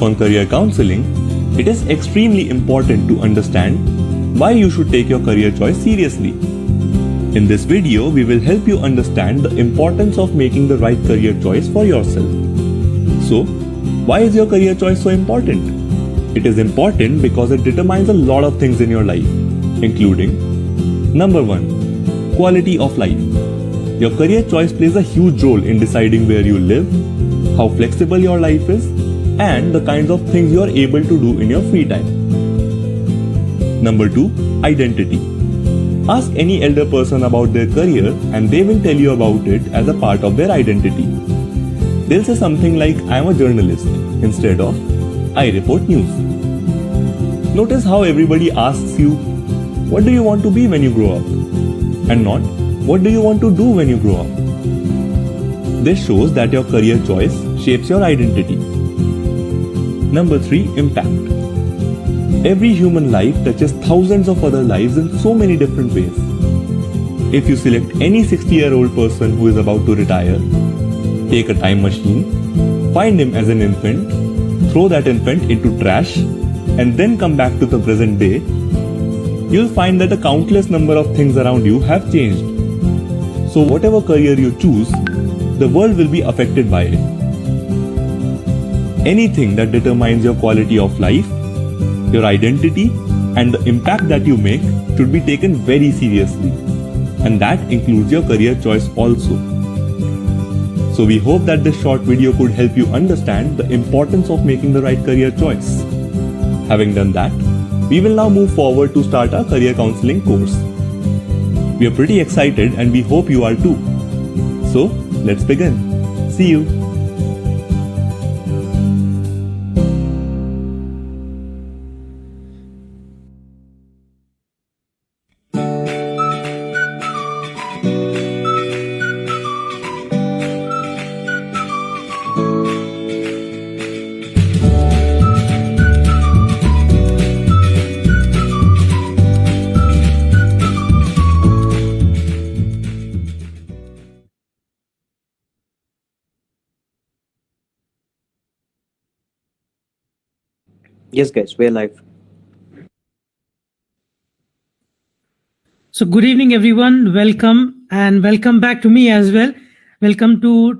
on career counseling, it is extremely important to understand why you should take your career choice seriously. In this video, we will help you understand the importance of making the right career choice for yourself. So, why is your career choice so important? It is important because it determines a lot of things in your life, including number 1, quality of life. Your career choice plays a huge role in deciding where you live, how flexible your life is, and the kinds of things you are able to do in your free time. Number 2, identity. Ask any elder person about their career and they will tell you about it as a part of their identity. They'll say something like, I am a journalist, instead of, I report news. Notice how everybody asks you, what do you want to be when you grow up? And not, what do you want to do when you grow up? This shows that your career choice shapes your identity. Number 3, impact. Every human life touches thousands of other lives in so many different ways. If you select any 60-year-old person who is about to retire, take a time machine, find him as an infant, throw that infant into trash, and then come back to the present day, you'll find that a countless number of things around you have changed. So whatever career you choose, the world will be affected by it. Anything that determines your quality of life, your identity, and the impact that you make should be taken very seriously. And that includes your career choice also. So we hope that this short video could help you understand the importance of making the right career choice. Having done that, we will now move forward to start our career counseling course. We are pretty excited and we hope you are too. So, let's begin. See you. Yes, guys, we're live. So good evening, everyone. Welcome and welcome back to me as well. Welcome to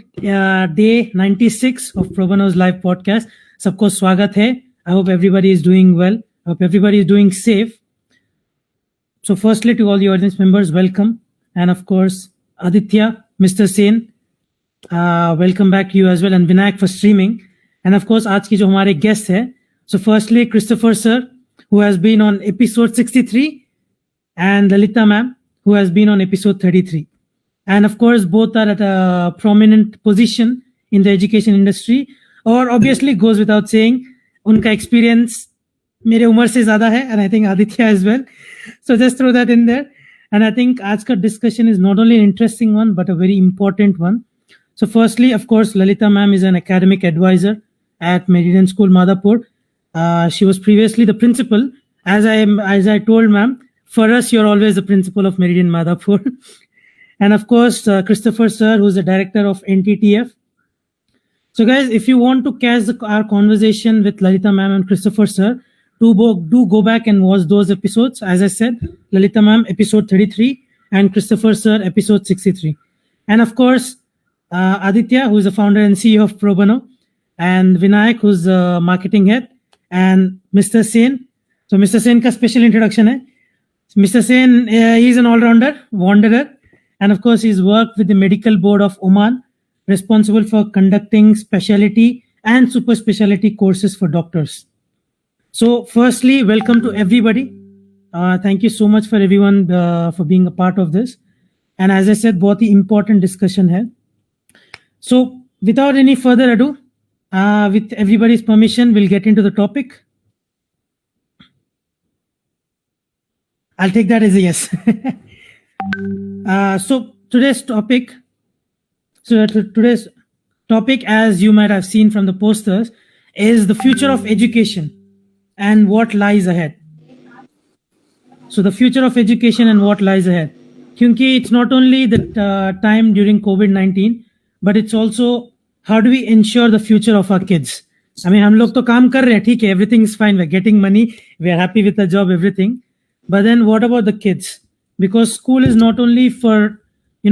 day 96 of Pro Bono's live podcast. सबको स्वागत है. I hope everybody is doing well. I hope everybody is doing safe. So firstly, to all the audience members, welcome. And of course, Aditya, Mr. Sen, welcome back to you as well. And Vinayak for streaming. And of course, आज की जो हमारे guest है. So firstly, Christopher sir, who has been on episode 63, and Lalita ma'am, who has been on episode 33. And of course, both are at a prominent position in the education industry, or obviously goes without saying, उनका experience मेरे उम्र से ज़्यादा है, and I think Aditya as well. So just throw that in there. And I think आज का discussion is not only an interesting one, but a very important one. So firstly, of course, Lalita ma'am is an academic advisor at Meridian School, Madhapur. She was previously the principal. As I told ma'am, for us, you're always the principal of Meridian Madhapur. And of course, Christopher sir, who's the director of NTTF. So guys, if you want to catch our conversation with Lalita ma'am and Christopher sir, do go back and watch those episodes. As I said, Lalita ma'am, episode 33, and Christopher sir, episode 63. And of course, Aditya, who is the founder and CEO of Pro Bono, and Vinayak, who's the marketing head, and Mr. Sen. So Mr. Sen ka special introduction hai. Mr. Sen, he's an all-rounder, wanderer, and of course he's worked with the Medical Board of Oman, responsible for conducting specialty and super specialty courses for doctors. So firstly, welcome to everybody. Thank you so much for everyone for being a part of this. And as I said, बहुत ही important discussion hai. So without any further ado, with everybody's permission, we'll get into the topic. I'll take that as a yes. So today's topic, as you might have seen from the posters, is the future of education and what lies ahead. So the future of education and what lies ahead. Kyunki it's not only the time during COVID-19, but it's also how do we ensure the future of our kids? I mean, हम लोग तो काम कर रहे हैं, ठीक है, everything is fine, we're getting money, we're happy with the job, everything. But then what about the kids? Because school is not only for,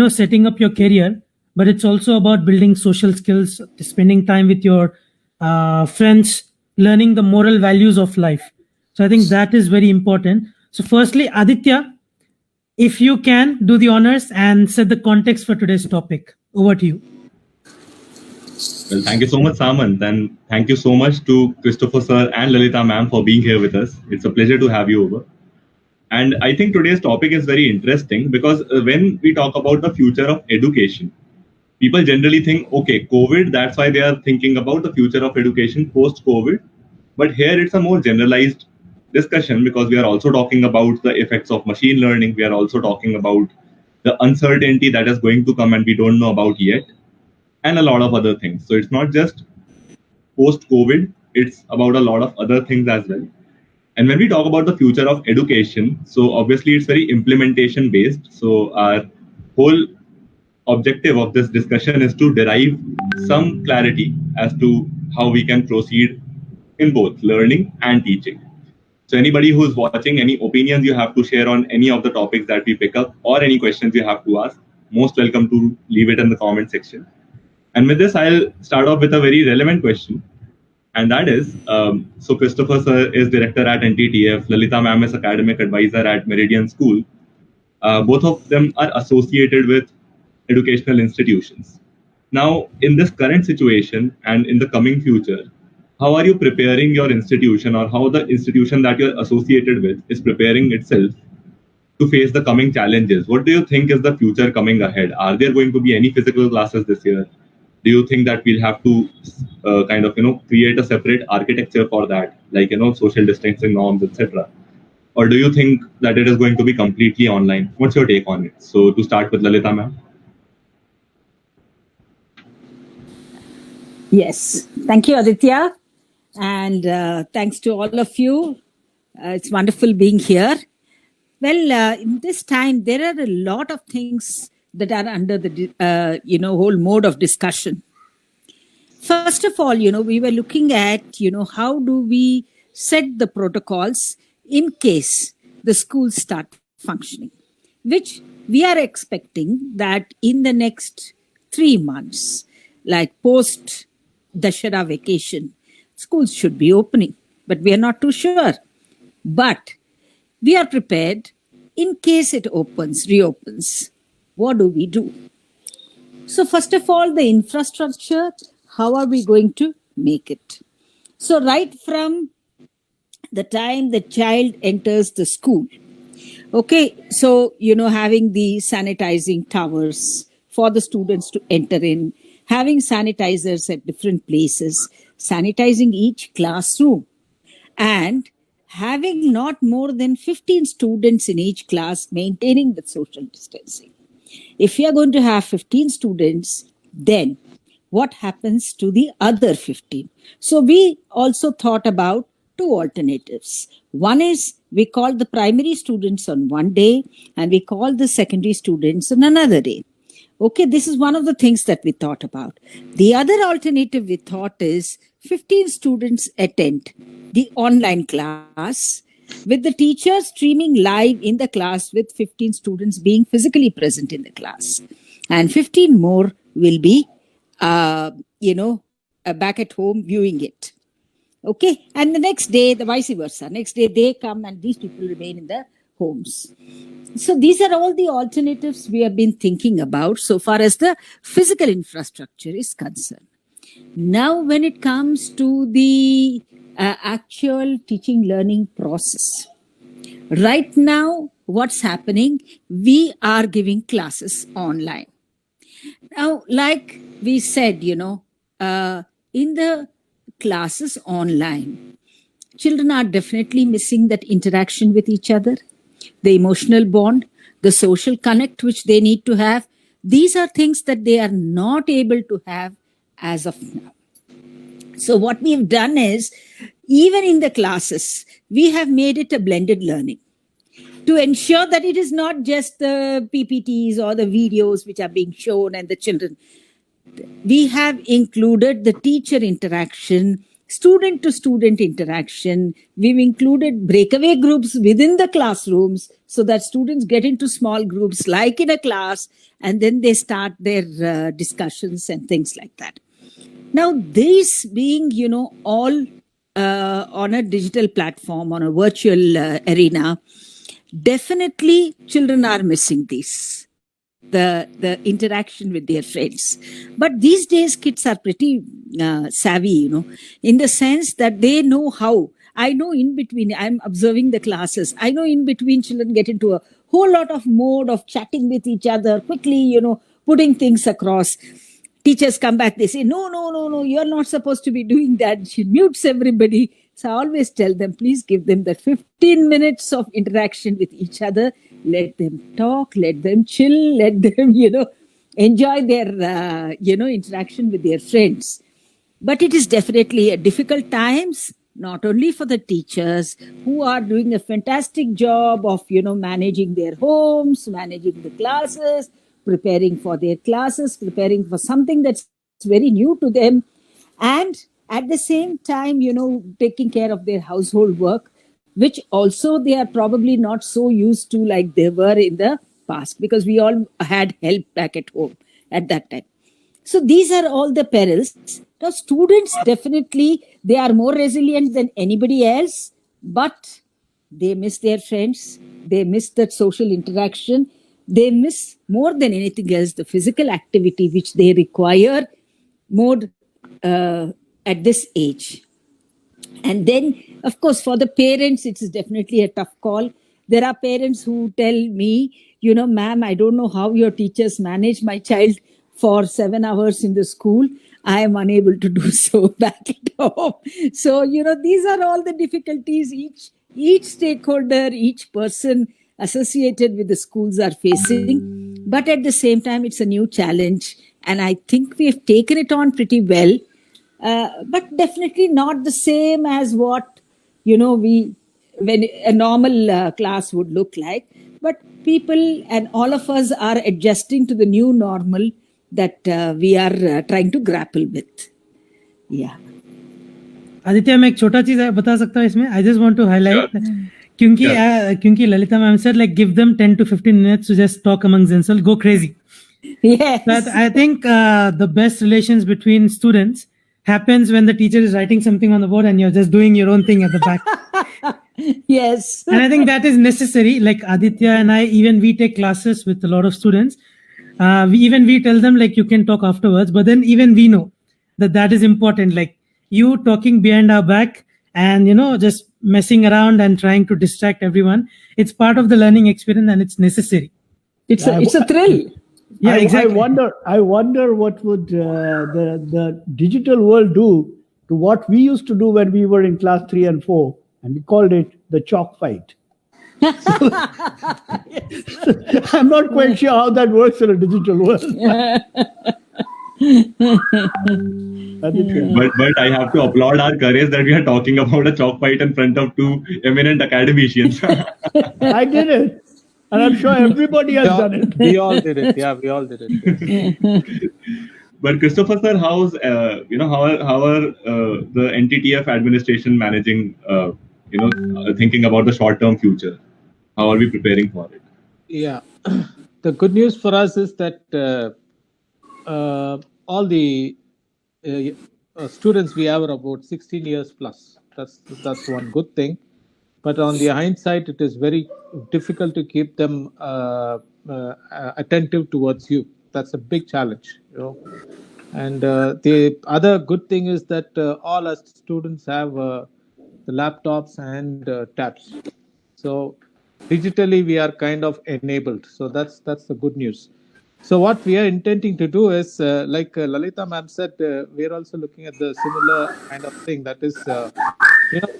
setting up your career, but it's also about building social skills, spending time with your friends, learning the moral values of life. So I think that is very important. So firstly, Aditya, if you can do the honors and set the context for today's topic. Over to you. Well, thank you so much, Samant, and thank you so much to Christopher sir and Lalita ma'am for being here with us. It's a pleasure to have you over. And I think today's topic is very interesting because when we talk about the future of education, people generally think, okay, COVID, that's why they are thinking about the future of education post COVID. But here it's a more generalized discussion because we are also talking about the effects of machine learning. We are also talking about the uncertainty that is going to come and we don't know about yet, and a lot of other things. So it's not just post COVID, it's about a lot of other things as well. And when we talk about the future of education, so obviously it's very implementation based. So our whole objective of this discussion is to derive some clarity as to how we can proceed in both learning and teaching. So anybody who's watching, any opinions you have to share on any of the topics that we pick up or any questions you have to ask, most welcome to leave it in the comment section. And with this, I'll start off with a very relevant question. And that is, so Christopher sir is director at NTTF, Lalita ma'am is academic advisor at Meridian School. Both of them are associated with educational institutions. Now, in this current situation and in the coming future, how are you preparing your institution or how the institution that you're associated with is preparing itself to face the coming challenges? What do you think is the future coming ahead? Are there going to be any physical classes this year? Do you think that we'll have to create a separate architecture for that, like social distancing norms, etc.? Or do you think that it is going to be completely online? What's your take on it? So to start with Lalita ma'am. Yes, thank you, Aditya, and thanks to all of you. It's wonderful being here. Well, in this time, there are a lot of things that are under the whole mode of discussion. First of all, we were looking at how do we set the protocols in case the schools start functioning, which we are expecting that in the next 3 months, like post Dashera vacation, schools should be opening, but we are not too sure. But we are prepared in case it reopens. What do we do? So first of all, the infrastructure, how are we going to make it? So right from the time the child enters the school, okay, so, having the sanitizing towers for the students to enter in, having sanitizers at different places, sanitizing each classroom, and having not more than 15 students in each class, maintaining the social distancing. If you are going to have 15 students, then what happens to the other 15? So we also thought about 2 alternatives. One is we call the primary students on one day and we call the secondary students on another day. Okay, this is one of the things that we thought about. The other alternative we thought is 15 students attend the online class with the teacher streaming live in the class with 15 students being physically present in the class. And 15 more will be, back at home viewing it. Okay, and the next day, the vice versa. Next day, they come and these people remain in their homes. So these are all the alternatives we have been thinking about so far as the physical infrastructure is concerned. Now, when it comes to the actual teaching learning process, right now, what's happening? We are giving classes online. Now, like we said, in the classes online, children are definitely missing that interaction with each other, the emotional bond, the social connect which they need to have. These are things that they are not able to have as of now. So what we've done is, even in the classes, we have made it a blended learning to ensure that it is not just the PPTs or the videos which are being shown and the children. We have included the teacher interaction, student to student interaction. We've included breakaway groups within the classrooms so that students get into small groups like in a class, and then they start their discussions and things like that. Now, these being, all on a digital platform, on a virtual arena, definitely children are missing these, the interaction with their friends. But these days, kids are pretty savvy, in the sense that they know how. I know in between, I'm observing the classes. I know in between children get into a whole lot of mode of chatting with each other, quickly, putting things across. Teachers come back, they say, no, you're not supposed to be doing that. She mutes everybody. So I always tell them, please give them the 15 minutes of interaction with each other. Let them talk, let them chill, let them, enjoy their, interaction with their friends. But it is definitely a difficult times, not only for the teachers who are doing a fantastic job of, managing their homes, managing the classes, preparing for their classes, preparing for something that's very new to them, and at the same time, taking care of their household work, which also they are probably not so used to like they were in the past, because we all had help back at home at that time. So these are all the perils. Now, students definitely, they are more resilient than anybody else, but they miss their friends, they miss that social interaction. They miss more than anything else the physical activity which they require more at this age. And then, of course, for the parents, it's definitely a tough call. There are parents who tell me, ma'am, I don't know how your teachers manage my child for 7 hours in the school. I am unable to do so back at home. So, these are all the difficulties each stakeholder, each person associated with the schools are facing. But at the same time, it's a new challenge. And I think we've taken it on pretty well. But definitely not the same as what, when a normal class would look like. But people and all of us are adjusting to the new normal that we are trying to grapple with. Yeah. Aditya, मैं एक छोटा चीज बता सकता हूँ इसमें. I just want to highlight क्योंकि Lalita ma'am said like give them 10 to 15 minutes to just talk amongst themselves, go crazy. Yes. But I think the best relations between students happens when the teacher is writing something on the board and you're just doing your own thing at the back. Yes. And I think that is necessary. Like Aditya and I, even we take classes with a lot of students. We tell them like you can talk afterwards, but then even we know that is important. Like you talking behind our back and just messing around and trying to distract everyone. It's part of the learning experience and it's necessary. It's a thrill. Yeah, exactly. I wonder what would the digital world do to what we used to do when we were in class 3 and 4, and we called it the chalk fight. I'm not quite sure how that works in a digital world. But I have to applaud our courage that we are talking about a chalk fight in front of two eminent academicians. I did it. And I'm sure everybody has done it. We all did it. Yeah, we all did it. But Christopher sir, how are the NTTF administration managing, thinking about the short-term future? How are we preparing for it? Yeah. The good news for us is that all the students we have are about 16 years plus. That's one good thing. But on the hindsight, it is very difficult to keep them attentive towards you. That's a big challenge, And the other good thing is that all our students have the laptops and tabs. So digitally, we are kind of enabled. So that's the good news. So what we are intending to do is, like Lalita ma'am said, we are also looking at the similar kind of thing. That is,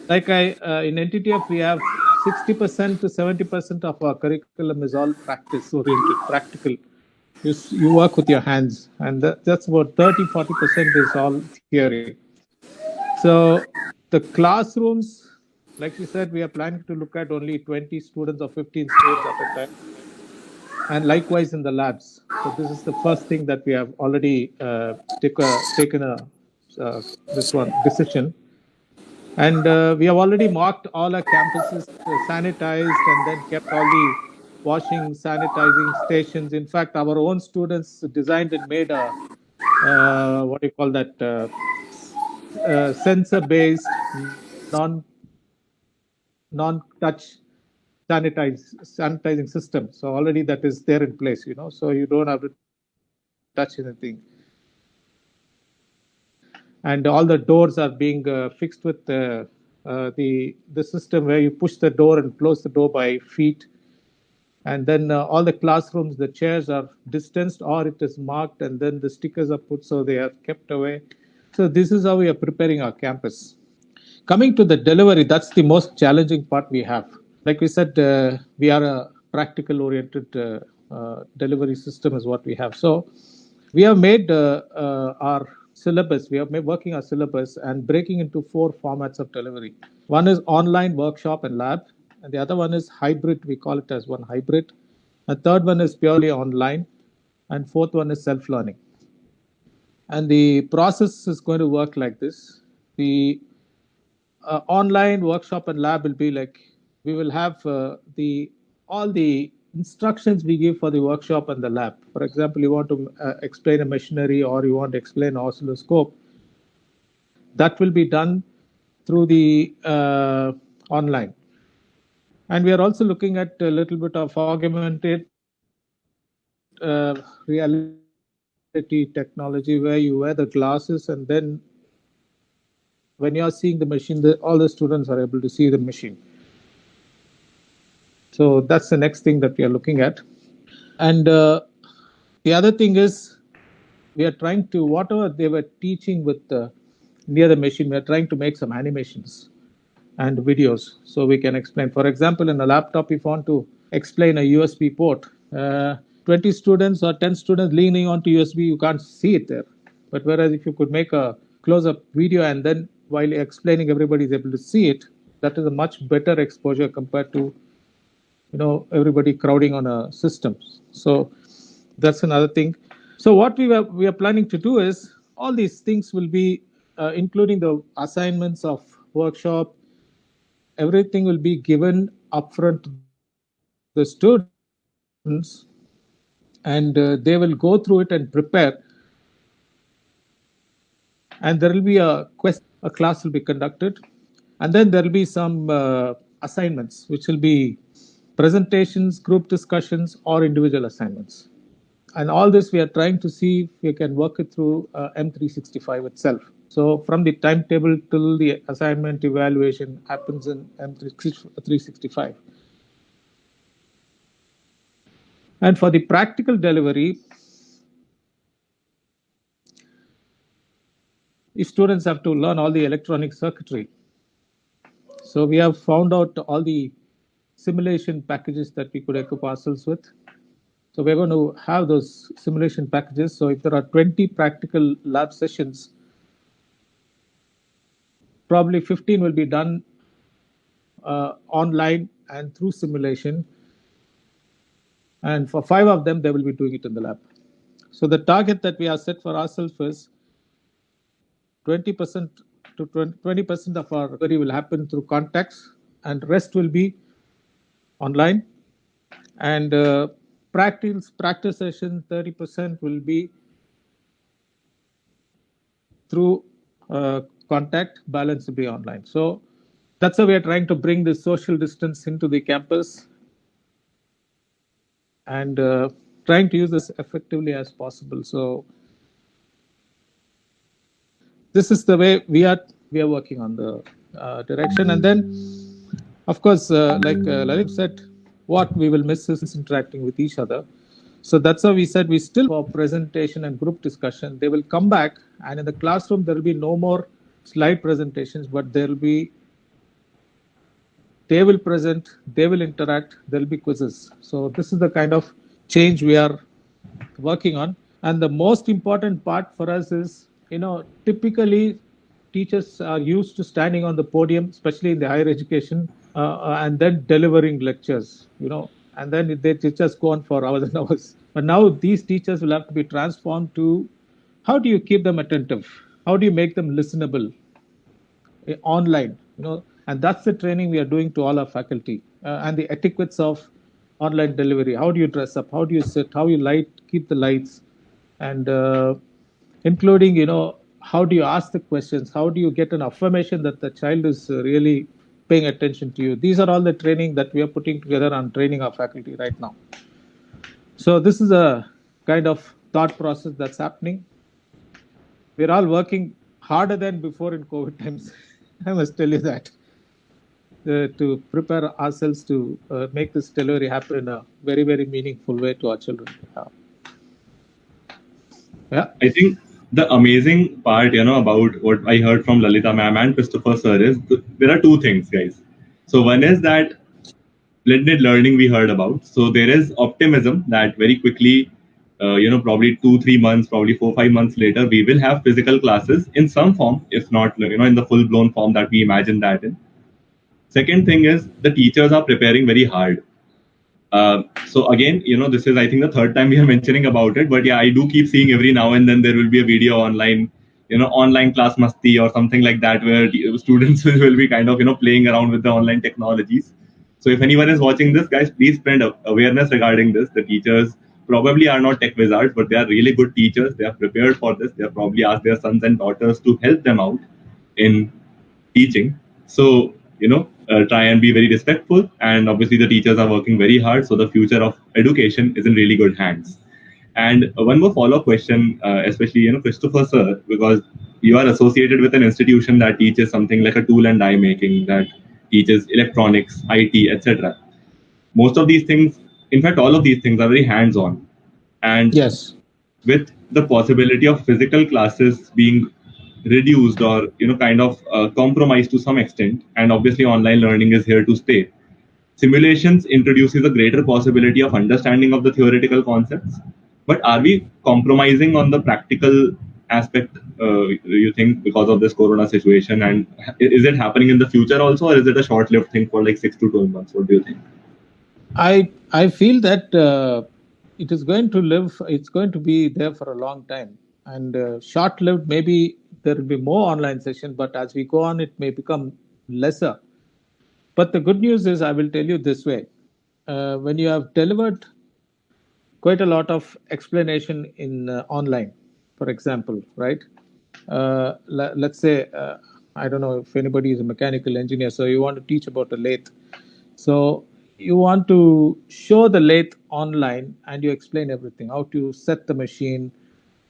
like in NTTF, we have 60% to 70% of our curriculum is all practice-oriented, practical. You work with your hands, and that's about 30-40% is all theory. So the classrooms, like you said, we are planning to look at only 20 students or 15 students at a time. And likewise in the labs. So this is the first thing that we have already taken this one decision. And we have already marked all our campuses, sanitized, and then kept all the washing, sanitizing stations. In fact, our own students designed and made a what do you call that? Sensor-based, non non-touch sanitizing system. So already that is there in place, so you don't have to touch anything. And all the doors are being fixed with the system where you push the door and close the door by feet. And then all the classrooms, the chairs are distanced or it is marked, and then the stickers are put so they are kept away. So this is how we are preparing our campus. Coming to the delivery, that's the most challenging part we have. Like we said, we are a practical oriented delivery system is what we have. So we have made our syllabus, we are working our syllabus and breaking into 4 formats of delivery. One is online, workshop and lab, and the other one is hybrid. We call it as one hybrid. The third one is purely online, and fourth one is self-learning. And the process is going to work like this. The online workshop and lab will be like, we will have all the instructions we give for the workshop and the lab. For example, you want to explain a machinery or you want to explain an oscilloscope. That will be done through the online. And we are also looking at a little bit of augmented reality technology where you wear the glasses and then when you are seeing the machine, all the students are able to see the machine. So that's the next thing that we are looking at. And the other thing is we are trying to, whatever they were teaching with near the machine, we are trying to make some animations and videos so we can explain. For example, in a laptop, if you want to explain a USB port, 20 students or 10 students leaning onto USB, you can't see it there. But whereas if you could make a close-up video and then while explaining, everybody is able to see it, that is a much better exposure compared to everybody crowding on a system. So that's another thing. So what we are planning to do is all these things will be including the assignments of workshop. Everything will be given upfront to the students, and they will go through it and prepare. And there will be a class will be conducted, and then there will be some assignments, which will be presentations, group discussions, or individual assignments. And all this we are trying to see if we can work it through M365 itself. So from the timetable till the assignment evaluation happens in M365. And for the practical delivery, if students have to learn all the electronic circuitry. So we have found out all the simulation packages that we could equip ourselves with. So we're going to have those simulation packages. So if there are 20 practical lab sessions, probably 15 will be done online and through simulation. And for 5 of them, they will be doing it in the lab. So the target that we have set for ourselves is 20% to 20% of our delivery will happen through contacts, and rest will be online. And practice session 30% will be through contact, balance will be online. So that's how we are trying to bring the social distance into the campus and trying to use this effectively as possible. So this is the way we are working on the direction. And then, of course, like Lalit said, what we will miss is interacting with each other. So that's how we said we still for presentation and group discussion. They will come back, and in the classroom there will be no more slide presentations, but they will present, they will interact, there will be quizzes. So this is the kind of change we are working on. And the most important part for us is, typically teachers are used to standing on the podium, especially in the higher education, and then delivering lectures, and then they just go on for hours and hours. But now these teachers will have to be transformed to how do you keep them attentive? How do you make them listenable? online, and that's the training we are doing to all our faculty, and the etiquettes of online delivery. How do you dress up? How do you sit? How you keep the lights, and including, how do you ask the questions? How do you get an affirmation that the child is really paying attention to you? These are all the training that we are putting together on training our faculty right now. So this is a kind of thought process that's happening. We're all working harder than before in COVID times. I must tell you that, to prepare ourselves to make this delivery happen in a very, very meaningful way to our children. Yeah. I think the amazing part, about what I heard from Lalita ma'am and Christopher sir is there are two things, guys. So one is that blended learning we heard about. So there is optimism that very quickly, probably 2-3 months, probably 4-5 months later, we will have physical classes in some form, if not, in the full blown form that we imagine that in. Second thing is the teachers are preparing very hard. So again, this is, I think, the third time we are mentioning about it. But yeah, I do keep seeing every now and then there will be a video online, online class masti or something like that, where students will be kind of, playing around with the online technologies. So if anyone is watching this, guys, please spread awareness regarding this. The teachers probably are not tech wizards, but they are really good teachers. They are prepared for this. They have probably asked their sons and daughters to help them out in teaching. So, try and be very respectful. And obviously the teachers are working very hard. So the future of education is in really good hands. And one more follow-up question, especially, Christopher sir, because you are associated with an institution that teaches something like a tool and die making, that teaches electronics, IT, etc. Most of these things, in fact, all of these things are very hands-on. And yes, with the possibility of physical classes being reduced or kind of compromised to some extent, and obviously online learning is here to stay, simulations introduces a greater possibility of understanding of the theoretical concepts. But are we compromising on the practical aspect, you think, because of this corona situation? And is it happening in the future also, or is it a short-lived thing for like 6 to 12 months? What do you think? I feel that it is going to live. It's going to be there for a long time, and short-lived. Maybe there will be more online session, but as we go on, it may become lesser. But the good news is, I will tell you this way: when you have delivered quite a lot of explanation in online, for example, right? Let's say, I don't know if anybody is a mechanical engineer, so you want to teach about a lathe. So you want to show the lathe online and you explain everything, how to set the machine,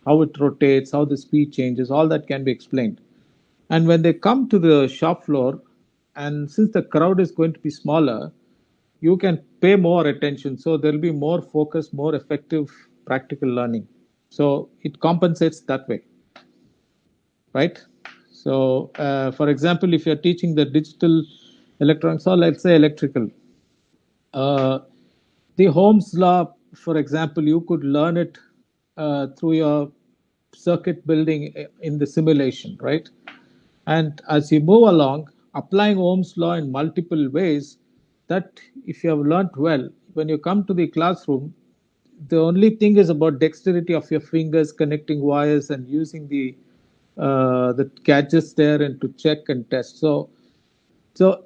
how it rotates, how the speed changes, all that can be explained. And when they come to the shop floor, and since the crowd is going to be smaller, you can pay more attention. So there'll be more focus, more effective practical learning. So it compensates that way, right? So, for example, if you're teaching the digital electronics, or let's say electrical, the Ohm's law, for example, you could learn it through your circuit building in the simulation, right? And as you move along, applying Ohm's law in multiple ways, that if you have learned well, when you come to the classroom, the only thing is about dexterity of your fingers, connecting wires and using the gadgets there and to check and test. So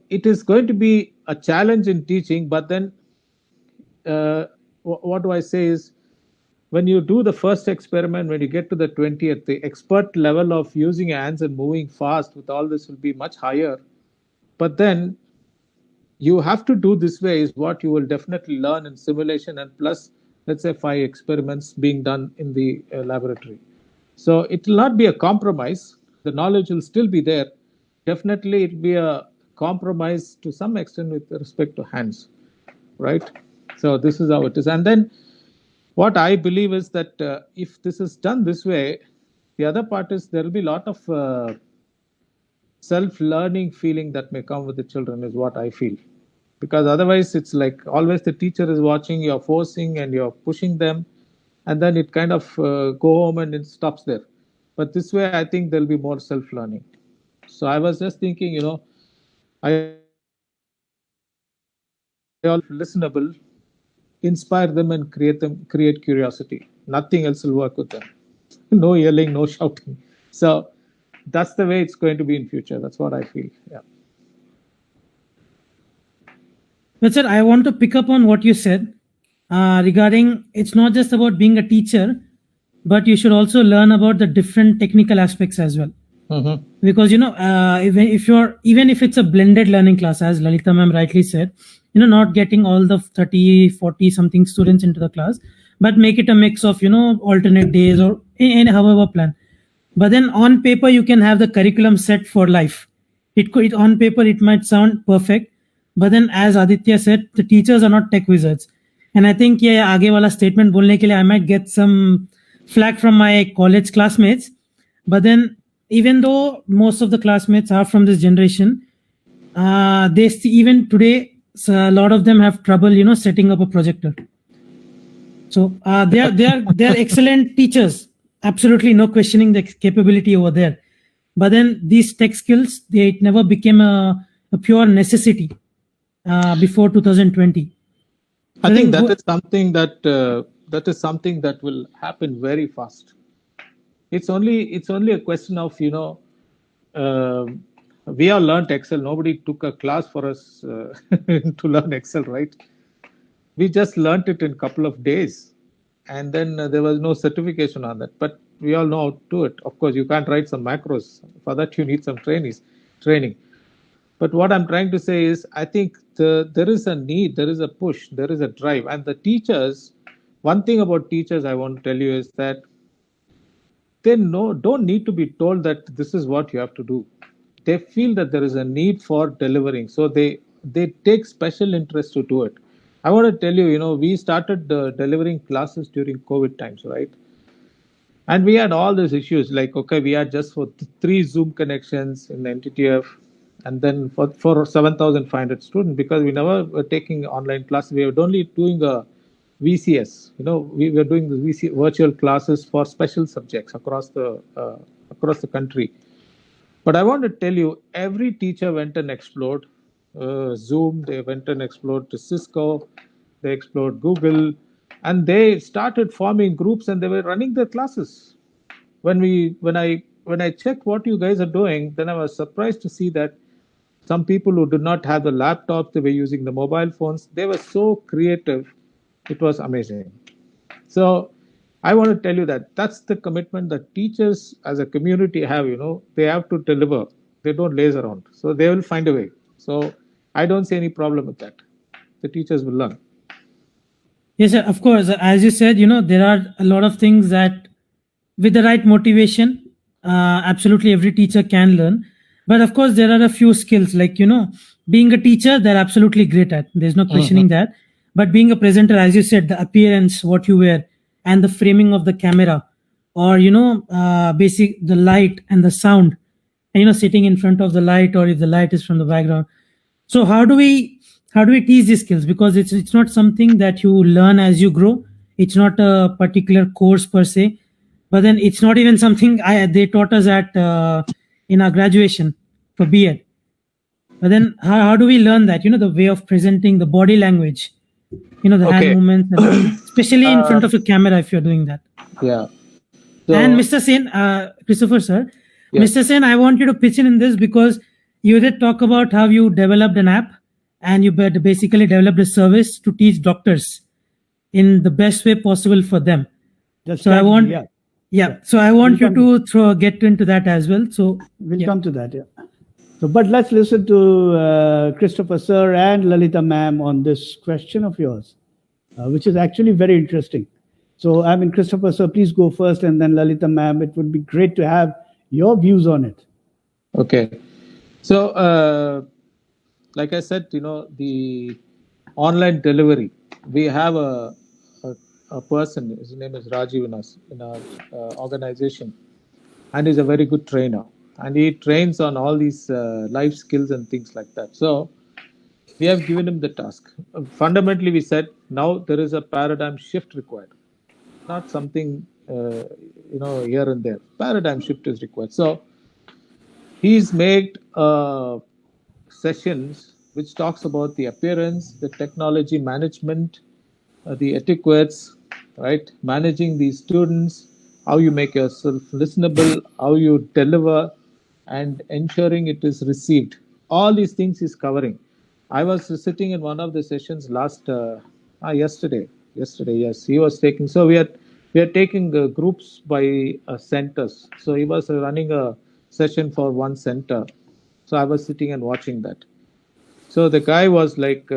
it is going to be a challenge in teaching, but then what do I say is, when you do the first experiment, when you get to the 20th, the expert level of using hands and moving fast with all this will be much higher. But then you have to do this way is what you will definitely learn in simulation, and plus, let's say 5 experiments being done in the laboratory. So it will not be a compromise. The knowledge will still be there. Definitely it will be a compromise to some extent with respect to hands, right? So this is how it is. And then what I believe is that if this is done this way, the other part is there will be a lot of self-learning feeling that may come with the children, is what I feel. Because otherwise it's like always the teacher is watching, you're forcing and you're pushing them, and then it kind of go home and it stops there. But this way, I think there'll be more self-learning. So I was just thinking, I all listenable, inspire them and create curiosity. Nothing else will work with them. No yelling, no shouting. So that's the way it's going to be in future. That's what I feel. Yeah. But sir, I want to pick up on what you said regarding it's not just about being a teacher, but you should also learn about the different technical aspects as well. Mm-hmm. Because even if it's a blended learning class, as Lalita ma'am rightly said, not getting all the 30, 40 something students into the class, but make it a mix of alternate days or in however plan. But then on paper you can have the curriculum set for life. On paper it might sound perfect, but then as Aditya said, the teachers are not tech wizards. And I think aage wala statement bolne ke liye I might get some flack from my college classmates. But then even though most of the classmates are from this generation, even today a lot of them have trouble setting up a projector. So they are excellent teachers, absolutely no questioning the capability over there. But then these tech skills, it never became a pure necessity before 2020. I think that is something that will happen very fast. It's only a question of we all learned Excel. Nobody took a class for us to learn Excel, right? We just learned it in a couple of days, and then there was no certification on that. But we all know how to do it. Of course, you can't write some macros. For that, you need some training. But what I'm trying to say is, I think there is a need, there is a push, there is a drive. And the teachers, one thing about teachers I want to tell you is that they don't need to be told that this is what you have to do. They feel that there is a need for delivering. So they take special interest to do it. I want to tell you, we started delivering classes during COVID times, right? And we had all these issues like, okay, we had just for 3 Zoom connections in NTTF, and then for 7,500 students, because we never were taking online classes. We were only doing a VCS. We were doing the virtual classes for special subjects across the country. But I want to tell you, every teacher went and explored Zoom. They went and explored to Cisco. They explored Google, and they started forming groups, and they were running their classes. When I checked what you guys are doing, then I was surprised to see that some people who did not have the laptops, they were using the mobile phones. They were so creative. It was amazing. So I want to tell you that that's the commitment that teachers as a community have. They have to deliver. They don't laze around. So they will find a way. So I don't see any problem with that. The teachers will learn. Yes, sir. Of course, as you said, there are a lot of things that with the right motivation, absolutely every teacher can learn. But of course, there are a few skills like, being a teacher, they're absolutely great at. There's no questioning that. But being a presenter, as you said, the appearance, what you wear, and the framing of the camera, or, the light and the sound, and, sitting in front of the light, or if the light is from the background. So how do we teach these skills? Because it's not something that you learn as you grow. It's not a particular course per se, but then it's not even something they taught us at in our graduation for B.Ed. But then how do we learn that? The way of presenting, the body language, the hand movements, especially in front of a camera if you're doing that. Yeah. And Mr. Sen, Christopher sir, yes. Mr. Sen, I want you to pitch in this because you did talk about how you developed an app and you basically developed a service to teach doctors in the best way possible for them. So I want you to get into that as well. So we'll come to that. Yeah. So, but let's listen to Christopher sir and Lalita ma'am on this question of yours, which is actually very interesting. So, Christopher sir, please go first, and then Lalita ma'am. It would be great to have your views on it. Okay. So, like I said, the online delivery, we have a person, his name is Rajiv in our organization, and he's a very good trainer, and he trains on all these life skills and things like that. So we have given him the task. Fundamentally, we said now there is a paradigm shift required, not something here and there. Paradigm shift is required. So he's made sessions which talks about the appearance, the technology management, the etiquettes, right? Managing these students, how you make yourself listenable, how you deliver, and ensuring it is received. All these things is covering. I was sitting in one of the sessions yesterday. Yes, he was taking. So we are taking groups by centers. So he was running a session for one center. So I was sitting and watching that. So the guy was like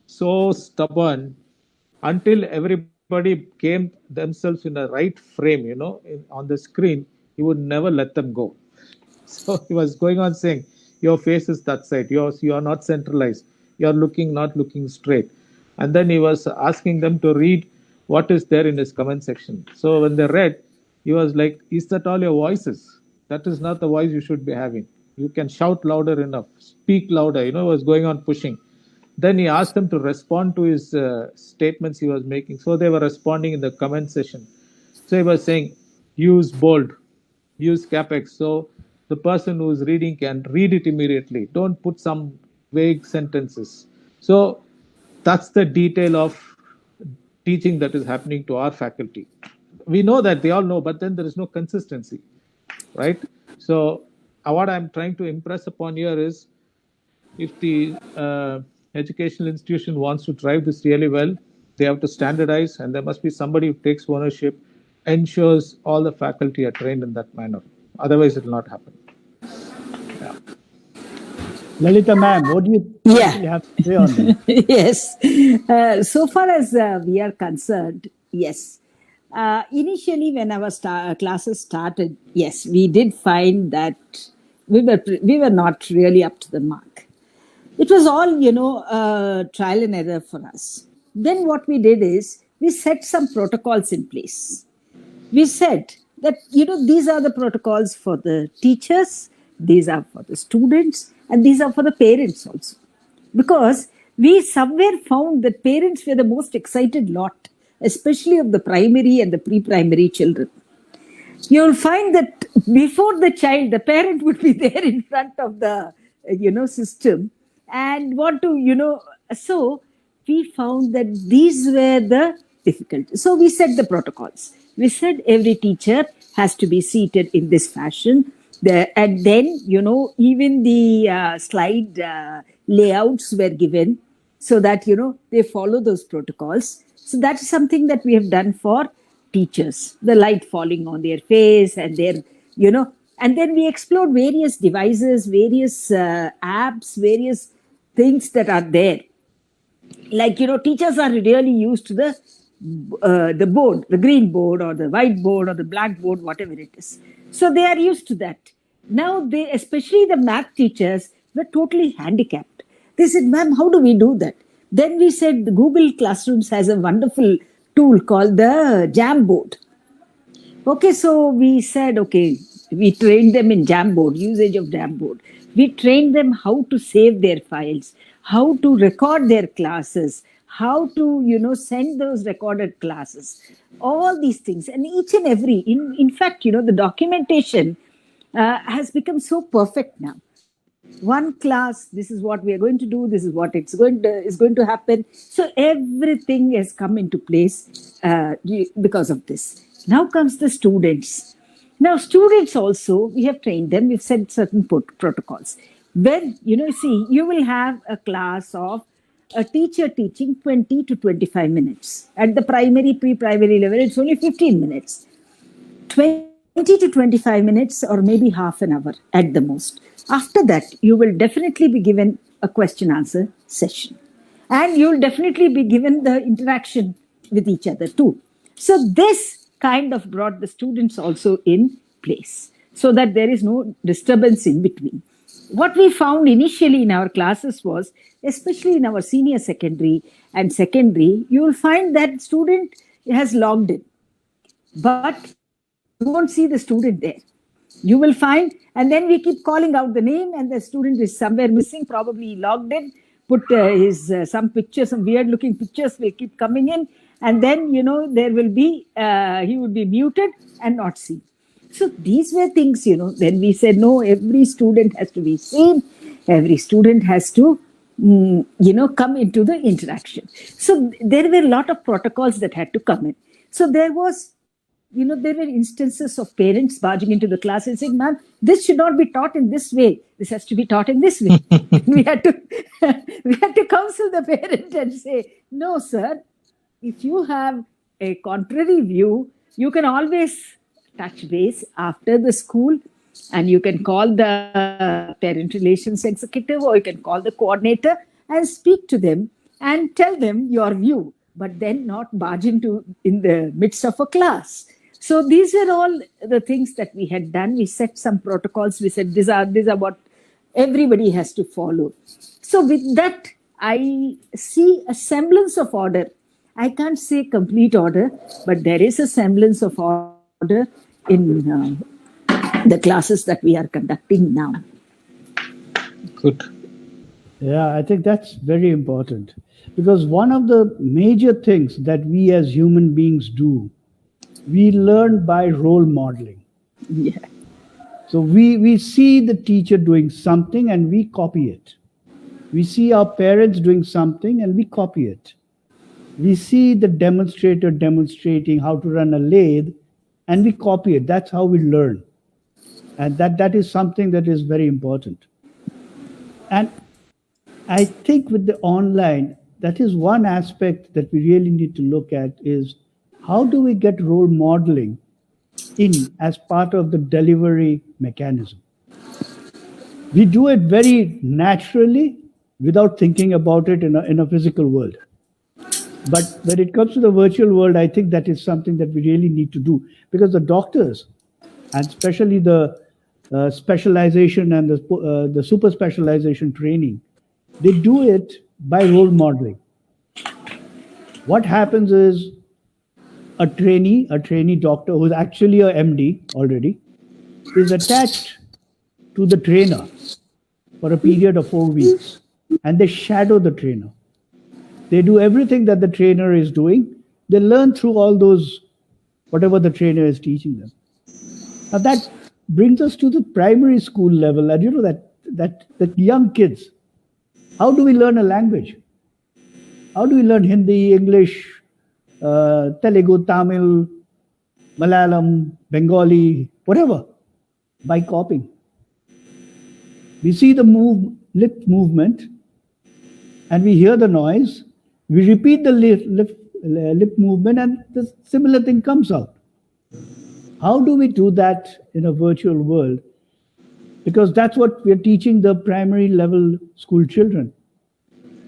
so stubborn until everybody came themselves in a right frame, on the screen. He would never let them go. So he was going on saying, "Your face is that side. You are not centralized. You are not looking straight." And then he was asking them to read what is there in his comment section. So when they read, he was like, "Is that all your voices? That is not the voice you should be having. You can shout louder enough, speak louder." He was going on pushing. Then he asked them to respond to his statements he was making. So they were responding in the comment section. So he was saying, "Use bold, use capex." So the person who is reading can read it immediately. Don't put some vague sentences. So that's the detail of teaching that is happening to our faculty. We know that, they all know, but then there is no consistency, right? So what I'm trying to impress upon here is, if the educational institution wants to drive this really well, they have to standardize, and there must be somebody who takes ownership, ensures all the faculty are trained in that manner. Otherwise, it will not happen. Lalita ma'am, what do you Yeah. have to say on that? Yes. So far as we are concerned, yes. Initially, when our classes started, yes, we did find that we were not really up to the mark. It was all, trial and error for us. Then what we did is we set some protocols in place. We said that, these are the protocols for the teachers, these are for the students, and these are for the parents also. Because we somewhere found that parents were the most excited lot, especially of the primary and the pre-primary children. You'll find that before the child, the parent would be there in front of the, system and want to, so we found that these were the difficulties. So we set the protocols. We said every teacher has to be seated in this fashion. And then, even the slide layouts were given so that, they follow those protocols. So that's something that we have done for teachers, the light falling on their face and their, and then we explored various devices, various apps, various things that are there. Like, teachers are really used to the board, the green board or the white board or the black board, whatever it is. So they are used to that. Now especially the math teachers, were totally handicapped. They said, "Ma'am, how do we do that?" Then we said the Google Classrooms has a wonderful tool called the Jamboard. Okay, so we said, okay, we trained them in Jamboard, usage of Jamboard. We trained them how to save their files, how to record their classes, how to, send those recorded classes, all these things. And each and every, in fact, the documentation has become so perfect now. One class, this is what we are going to do, this is what is going to happen. So everything has come into place because of this. Now comes the students. Now students also, we have trained them, we've set certain protocols. When, you will have a class of a teacher teaching 20 to 25 minutes. At the primary, pre-primary level, it's only 15 minutes. 20 to 25 minutes or maybe half an hour at the most. After that, you will definitely be given a question-answer session. And you'll definitely be given the interaction with each other too. So this kind of brought the students also in place so that there is no disturbance in between. What we found initially in our classes was, especially in our senior secondary and secondary, you will find that student has logged in, but you won't see the student there. You will find, and then we keep calling out the name and the student is somewhere missing, probably logged in, put his some pictures, some weird looking pictures will keep coming in. And then, there will be, he would be muted and not seen. So these were things, then we said, no, every student has to be seen. Every student has to, come into the interaction. So there were a lot of protocols that had to come in. So there was there were instances of parents barging into the class and saying, "Ma'am, this should not be taught in this way. This has to be taught in this way." we had to we had to counsel the parent and say, "No, sir. If you have a contrary view, you can always touch base after the school, and you can call the parent relations executive, or you can call the coordinator and speak to them and tell them your view, but then not barge into in the midst of a class." So these are all the things that we had done. We set some protocols. We said these are what everybody has to follow. So with that, I see a semblance of order. I can't say complete order, but there is a semblance of order in the classes that we are conducting now. Good. Yeah, I think that's very important, because one of the major things that we as human beings do, we learn by role modeling. Yeah. So we see the teacher doing something and we copy it. We see our parents doing something and we copy it. We see the demonstrator demonstrating how to run a lathe and we copy it. That's how we learn. And that is something that is very important. And I think with the online, that is one aspect that we really need to look at, is how do we get role modeling in as part of the delivery mechanism? We do it very naturally without thinking about it in a physical world. But when it comes to the virtual world, I think that is something that we really need to do, because the doctors, and especially the specialization and the super specialization training, they do it by role modeling. What happens is a trainee doctor who's actually a MD already is attached to the trainer for a period of 4 weeks, and they shadow the trainer. They do everything that the trainer is doing. They learn through all those, whatever the trainer is teaching them. Now that brings us to the primary school level, and that young kids, how do we learn a language? How do we learn Hindi, English, Telugu, Tamil, Malayalam, Bengali, whatever? By copying. We see the lip movement and we hear the noise. We repeat the lip movement and the similar thing comes out. How do we do that in a virtual world? Because that's what we're teaching the primary level school children.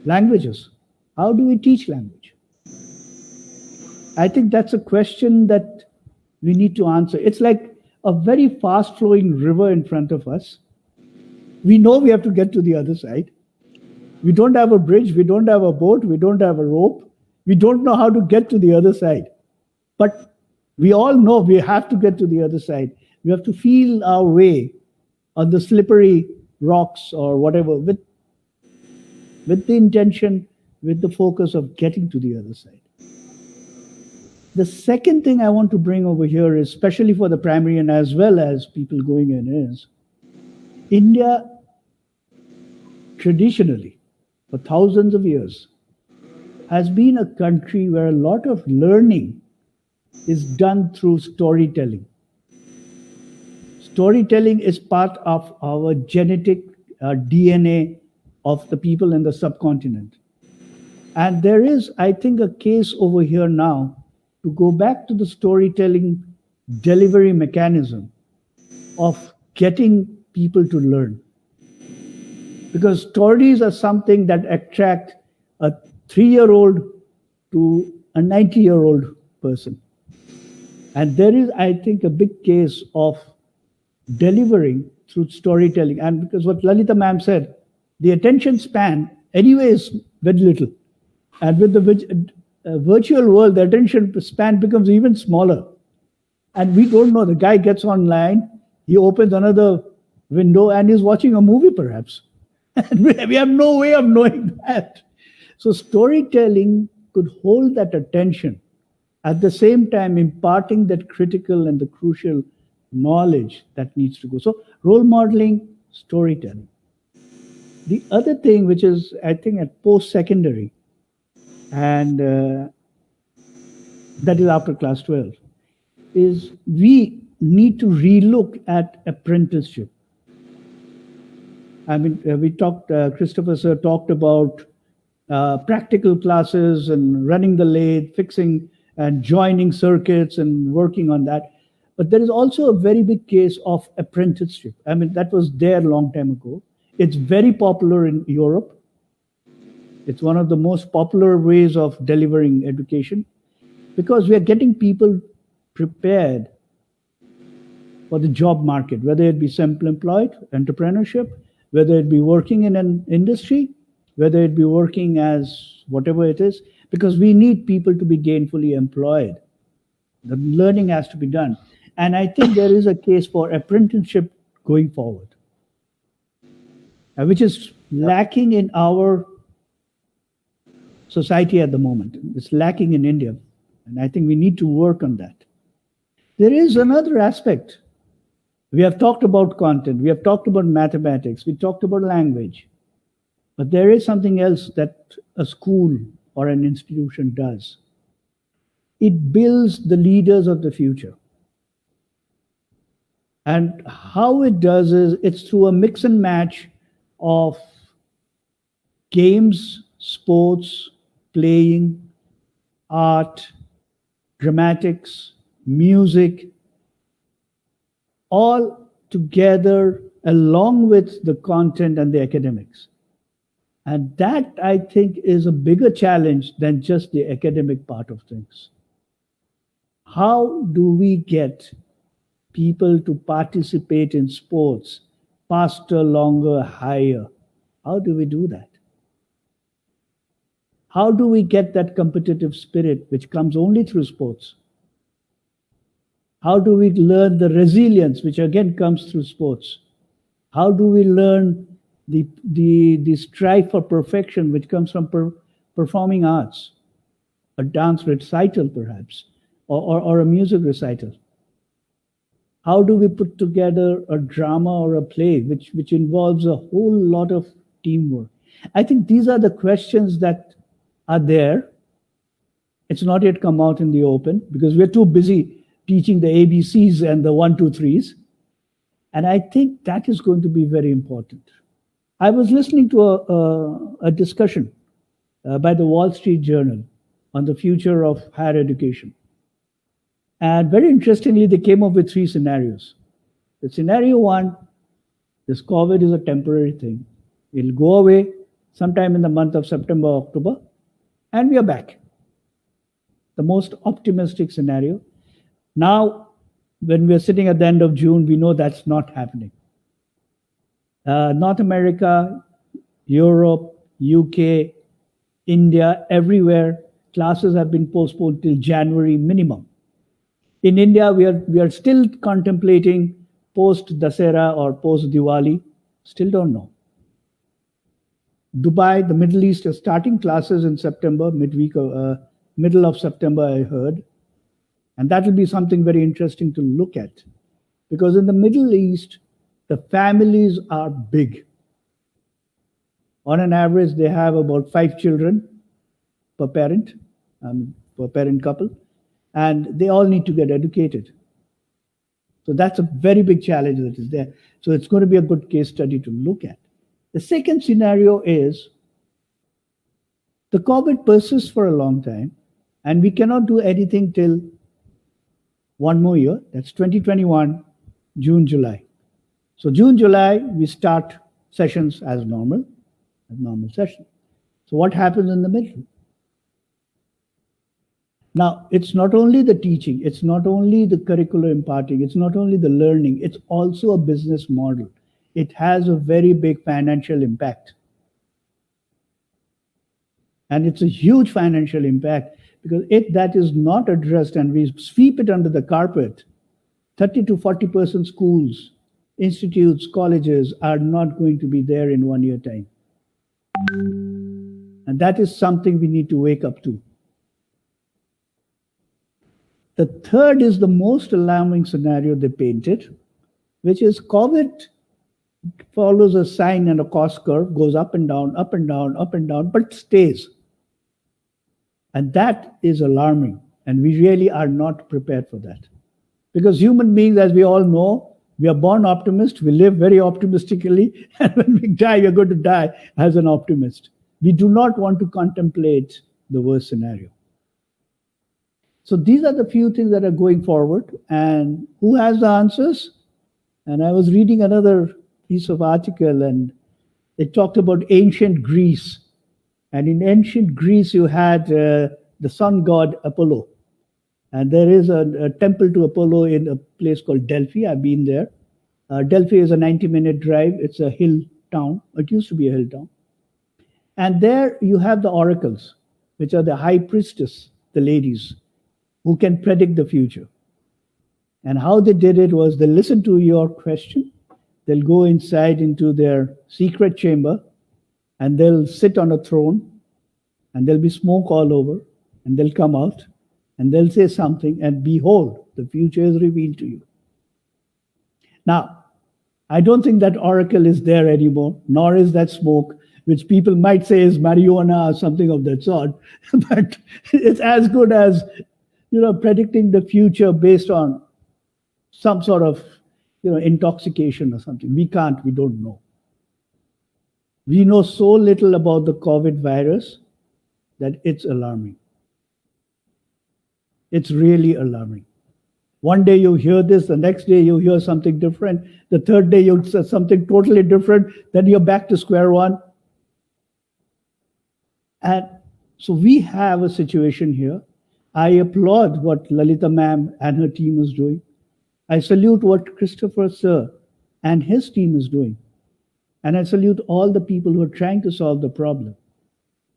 Languages. How do we teach language? I think that's a question that we need to answer. It's like a very fast flowing river in front of us. We know we have to get to the other side. We don't have a bridge, we don't have a boat, we don't have a rope. We don't know how to get to the other side. But we all know we have to get to the other side. We have to feel our way on the slippery rocks or whatever, with the intention, with the focus of getting to the other side. The second thing I want to bring over here, especially for the primary and as well as people going in, is India traditionally, for thousands of years, has been a country where a lot of learning is done through storytelling. Storytelling is part of our genetic DNA of the people in the subcontinent. And there is, I think, a case over here now to go back to the storytelling delivery mechanism of getting people to learn. Because stories are something that attract a 3-year-old to a 90-year-old person. And there is, I think, a big case of delivering through storytelling. And because what Lalita ma'am said, the attention span anyway is very little. And with the virtual world, the attention span becomes even smaller. And we don't know. The guy gets online, he opens another window and is watching a movie perhaps. And we have no way of knowing that. So storytelling could hold that attention, at the same time imparting that critical and the crucial knowledge that needs to go. So role modeling, storytelling. The other thing, which is, I think, at post-secondary, and that is after class 12, is we need to relook at apprenticeship. I mean, we talked, Christopher sir talked about practical classes and running the lathe, fixing and joining circuits and working on that. But there is also a very big case of apprenticeship. I mean, that was there a long time ago. It's very popular in Europe. It's one of the most popular ways of delivering education because we are getting people prepared for the job market, whether it be self-employed, entrepreneurship, whether it be working in an industry, whether it be working as whatever it is, because we need people to be gainfully employed. The learning has to be done. And I think there is a case for apprenticeship going forward, which is lacking in our society at the moment. It's lacking in India. And I think we need to work on that. There is another aspect. We have talked about content. We have talked about mathematics. We talked about language. But there is something else that a school or an institution does. It builds the leaders of the future. And how it does is it's through a mix and match of games, sports, playing, art, dramatics, music, all together along with the content and the academics. And that, I think, is a bigger challenge than just the academic part of things. How do we get people to participate in sports faster, longer, higher? How do we do that? How do we get that competitive spirit which comes only through sports? How do we learn the resilience which again comes through sports? How do we learn the strive for perfection which comes from performing arts, a dance recital perhaps, or a music recital? How do we put together a drama or a play which involves a whole lot of teamwork? I think these are the questions that are there. It's not yet come out in the open because we're too busy teaching the ABCs and the 1, 2, 3s. And I think that is going to be very important. I was listening to a discussion by the Wall Street Journal on the future of higher education. And very interestingly, they came up with 3 scenarios. The scenario 1, this COVID is a temporary thing. It'll go away sometime in the month of September, October, and we are back. The most optimistic scenario. Now, when we're sitting at the end of June, we know that's not happening. North America, Europe, UK, India, everywhere, classes have been postponed till January minimum. In India, we are still contemplating post-Dasera or post-Diwali. Still don't know. Dubai, the Middle East, are starting classes in September, middle of September, I heard. And that will be something very interesting to look at. Because in the Middle East, the families are big. On an average, they have about 5 children per parent couple. And they all need to get educated. So that's a very big challenge that is there. So it's going to be a good case study to look at. The second scenario is the COVID persists for a long time, and we cannot do anything till one more year. That's 2021, June, July. So June, July, we start sessions as normal session. So what happens in the middle? Now, it's not only the teaching, it's not only the curricular imparting, it's not only the learning, it's also a business model. It has a very big financial impact. And it's a huge financial impact because if that is not addressed and we sweep it under the carpet, 30 to 40% schools, institutes, colleges are not going to be there in 1 year time. And that is something we need to wake up to. The third is the most alarming scenario they painted, which is COVID follows a sine and a cost curve, goes up and down, up and down, up and down, but stays. And that is alarming. And we really are not prepared for that. Because human beings, as we all know, we are born optimists, we live very optimistically, and when we die, we're going to die as an optimist. We do not want to contemplate the worst scenario. So these are the few things that are going forward. And who has the answers? And I was reading another piece of article, and it talked about ancient Greece. And in ancient Greece, you had the sun god Apollo. And there is a temple to Apollo in a place called Delphi. I've been there. Delphi is a 90-minute drive. It's a hill town. It used to be a hill town. And there you have the oracles, which are the high priestess, the ladies, who can predict the future. And how they did it was they listen to your question, they'll go inside into their secret chamber, and they'll sit on a throne, and there'll be smoke all over, and they'll come out, and they'll say something, and behold, the future is revealed to you. Now, I don't think that oracle is there anymore, nor is that smoke, which people might say is marijuana or something of that sort, but it's as good as, predicting the future based on some sort of, intoxication or something. We don't know. We know so little about the COVID virus that it's alarming. It's really alarming. One day you hear this, the next day you hear something different, the third day you say something totally different, then you're back to square one. And so we have a situation here. I applaud what Lalita ma'am and her team is doing. I salute what Christopher sir and his team is doing. And I salute all the people who are trying to solve the problem.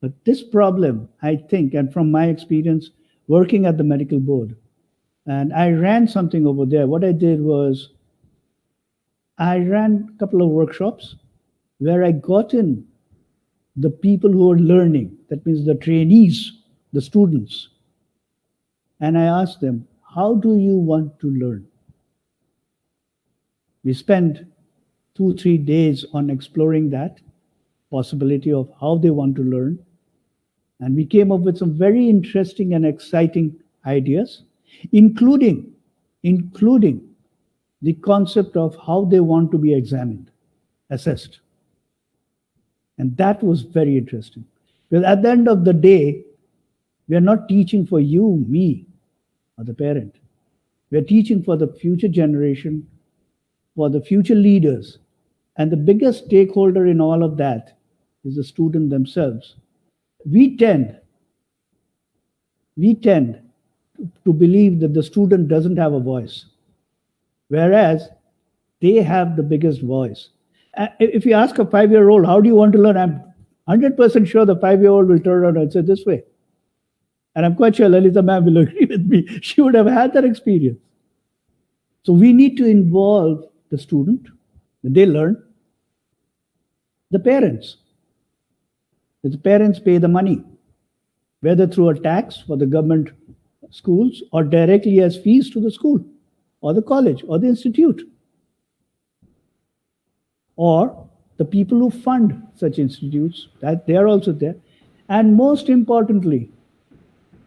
But this problem, I think, and from my experience working at the medical board, and I ran something over there. What I did was I ran a couple of workshops where I got in the people who are learning, that means the trainees, the students. And I asked them, how do you want to learn? We spent 2-3 days on exploring that possibility of how they want to learn. And we came up with some very interesting and exciting ideas, including the concept of how they want to be examined, assessed. And that was very interesting. Because at the end of the day, we are not teaching for you, me, or the parent. We are teaching for the future generation, for the future leaders. And the biggest stakeholder in all of that is the student themselves. We tend to believe that the student doesn't have a voice, whereas they have the biggest voice. If you ask a 5-year-old, how do you want to learn? I'm 100% sure the 5-year-old will turn around and say this way. And I'm quite sure Lalita ma'am will agree with me. She would have had that experience. So we need to involve the student, that they learn, the parents. The parents pay the money, whether through a tax for the government schools or directly as fees to the school or the college or the institute, or the people who fund such institutes, that they are also there. And most importantly,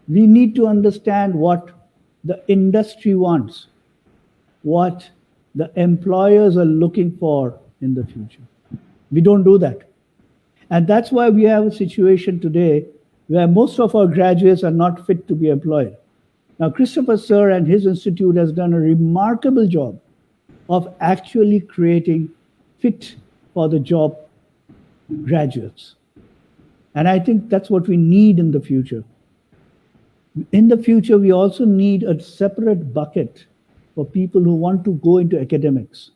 we need to understand what the industry wants, what the employers are looking for in the future. We don't do that. And that's why we have a situation today where most of our graduates are not fit to be employed. Now, Christopher Sir and his institute has done a remarkable job of actually creating fit for the job graduates. And I think that's what we need in the future. In the future, we also need a separate bucket for people who want to go into academics,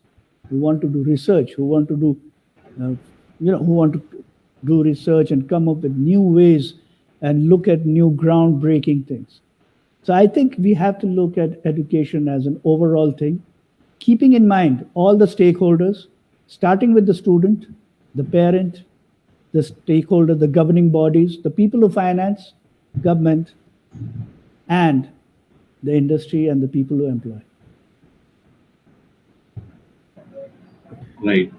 who want to do research, who want to do research and come up with new ways and look at new groundbreaking things. So I think we have to look at education as an overall thing, keeping in mind all the stakeholders, starting with the student, the parent, the stakeholder, the governing bodies, the people who finance, government, and the industry and the people who employ. Right.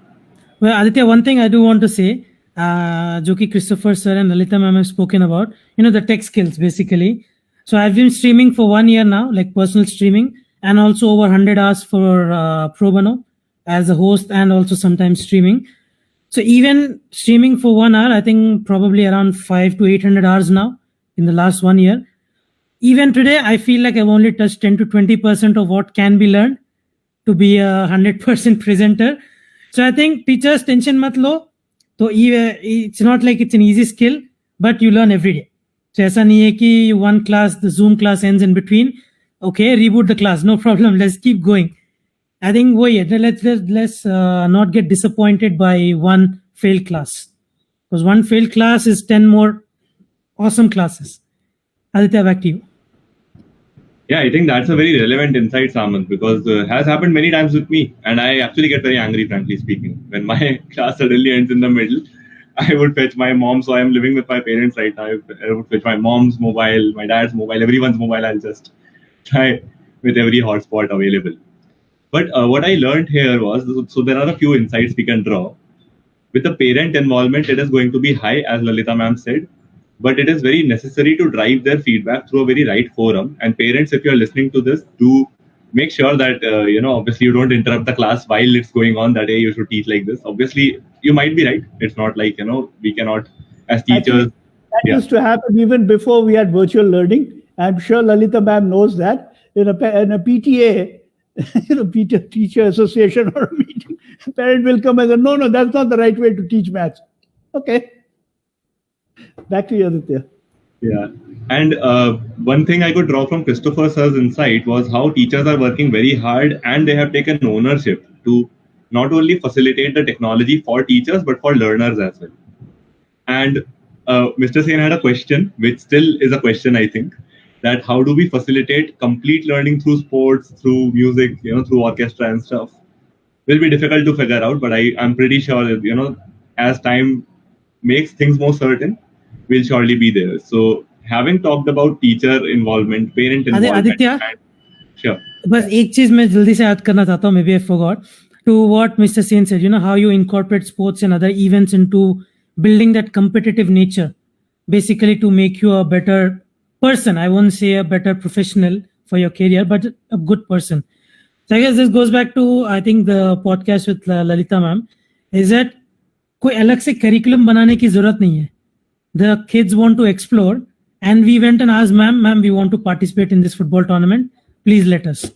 Well, Aditya, one thing I do want to say, jo ki Christopher sir and Lalita ma'am have spoken about, the tech skills basically. So I've been streaming for 1 year now, like personal streaming, and also over 100 hours for Pro Bono as a host and also sometimes streaming. So even streaming for 1 hour, I think probably around 5 to 800 hours now in the last 1 year. Even today, I feel like I've only touched 10 to 20% of what can be learned to be a 100% presenter. So I think teachers tension mat lo. So it's not like it's an easy skill, but you learn every day. So ऐसा नहीं है कि one class, the Zoom class ends in between. Okay, reboot the class, no problem. Let's keep going. I think let's not get disappointed by one failed class, because one failed class is 10 more awesome classes. Aditya, back to you. Yeah, I think that's a very relevant insight, Samant, because has happened many times with me, and I actually get very angry, frankly speaking, when my class suddenly ends in the middle. I would fetch my mom, so I am living with my parents right now. I would fetch my mom's mobile, my dad's mobile, everyone's mobile. I'll just try with every hotspot available. But what I learned here was, so there are a few insights we can draw. With the parent involvement, it is going to be high, as Lalita ma'am said, but it is very necessary to drive their feedback through a very right forum. And parents, if you're listening to this, do make sure that, obviously you don't interrupt the class while it's going on, that, hey, you should teach like this. Obviously, you might be right. It's not like, we cannot, as teachers. That used to happen even before we had virtual learning. I'm sure Lalita ma'am knows that. In a PTA, teacher association or a meeting, a parent will come and say, no, that's not the right way to teach maths. Okay. Back to you, Aditya. Yeah. And one thing I could draw from Christopher Sir's insight was how teachers are working very hard, and they have taken ownership to not only facilitate the technology for teachers, but for learners as well. And Mr. Sen had a question, which still is a question, I think, that how do we facilitate complete learning through sports, through music, through orchestra and stuff? Will be difficult to figure out, but I'm pretty sure that, as time makes things more certain, we'll surely be there. So having talked about teacher involvement, parent involvement. Aditya? Sure. बस एक चीज मैं जल्दी से add करना चाहता हूँ, maybe I forgot, to what Mr. Sen said, how you incorporate sports and other events into building that competitive nature, basically to make you a better person. I won't say a better professional for your career, but a good person. So I guess this goes back to, I think, the podcast with Lalita ma'am, is that कोई अलग से curriculum बनाने की जरूरत नहीं है. The kids want to explore, and we went and asked ma'am, we want to participate in this football tournament. Please let us.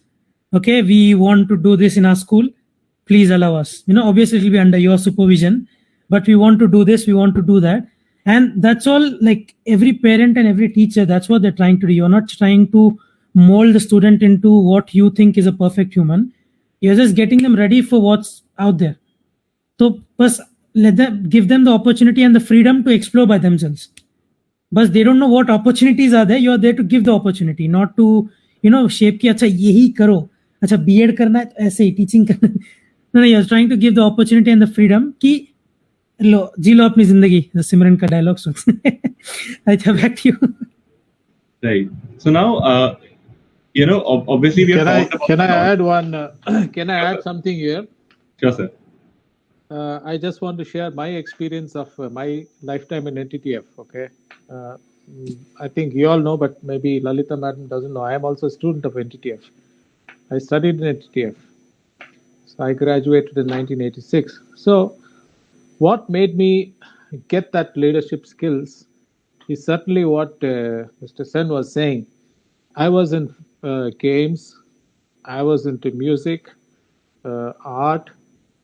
Okay, we want to do this in our school. Please allow us. Obviously it will be under your supervision, but we want to do this, we want to do that. And that's all, like every parent and every teacher, that's what they're trying to do. You're not trying to mold the student into what you think is a perfect human. You're just getting them ready for what's out there. So first, give them the opportunity and the freedom to explore by themselves. But they don't know what opportunities are there. You're there to give the opportunity, not to, shape ki acha yehi karo. Acha B.Ed karna hai, aise hi teaching karna. No, you're trying to give the opportunity and the freedom ki जी लो अपनी जिंदगी, सिमरन का dialogue सुन. अच्छा, back to you. Right. So now, obviously we have talked about. Can I add one? Can I add something here? Sure, sir. I just want to share my experience of my lifetime in NTTF. Okay. I think you all know, but maybe Lalita madam doesn't know. I am also a student of NTTF. I studied in NTTF. So I graduated in 1986. So what made me get that leadership skills is certainly what Mr. Sen was saying. I was in games, I was into music, art,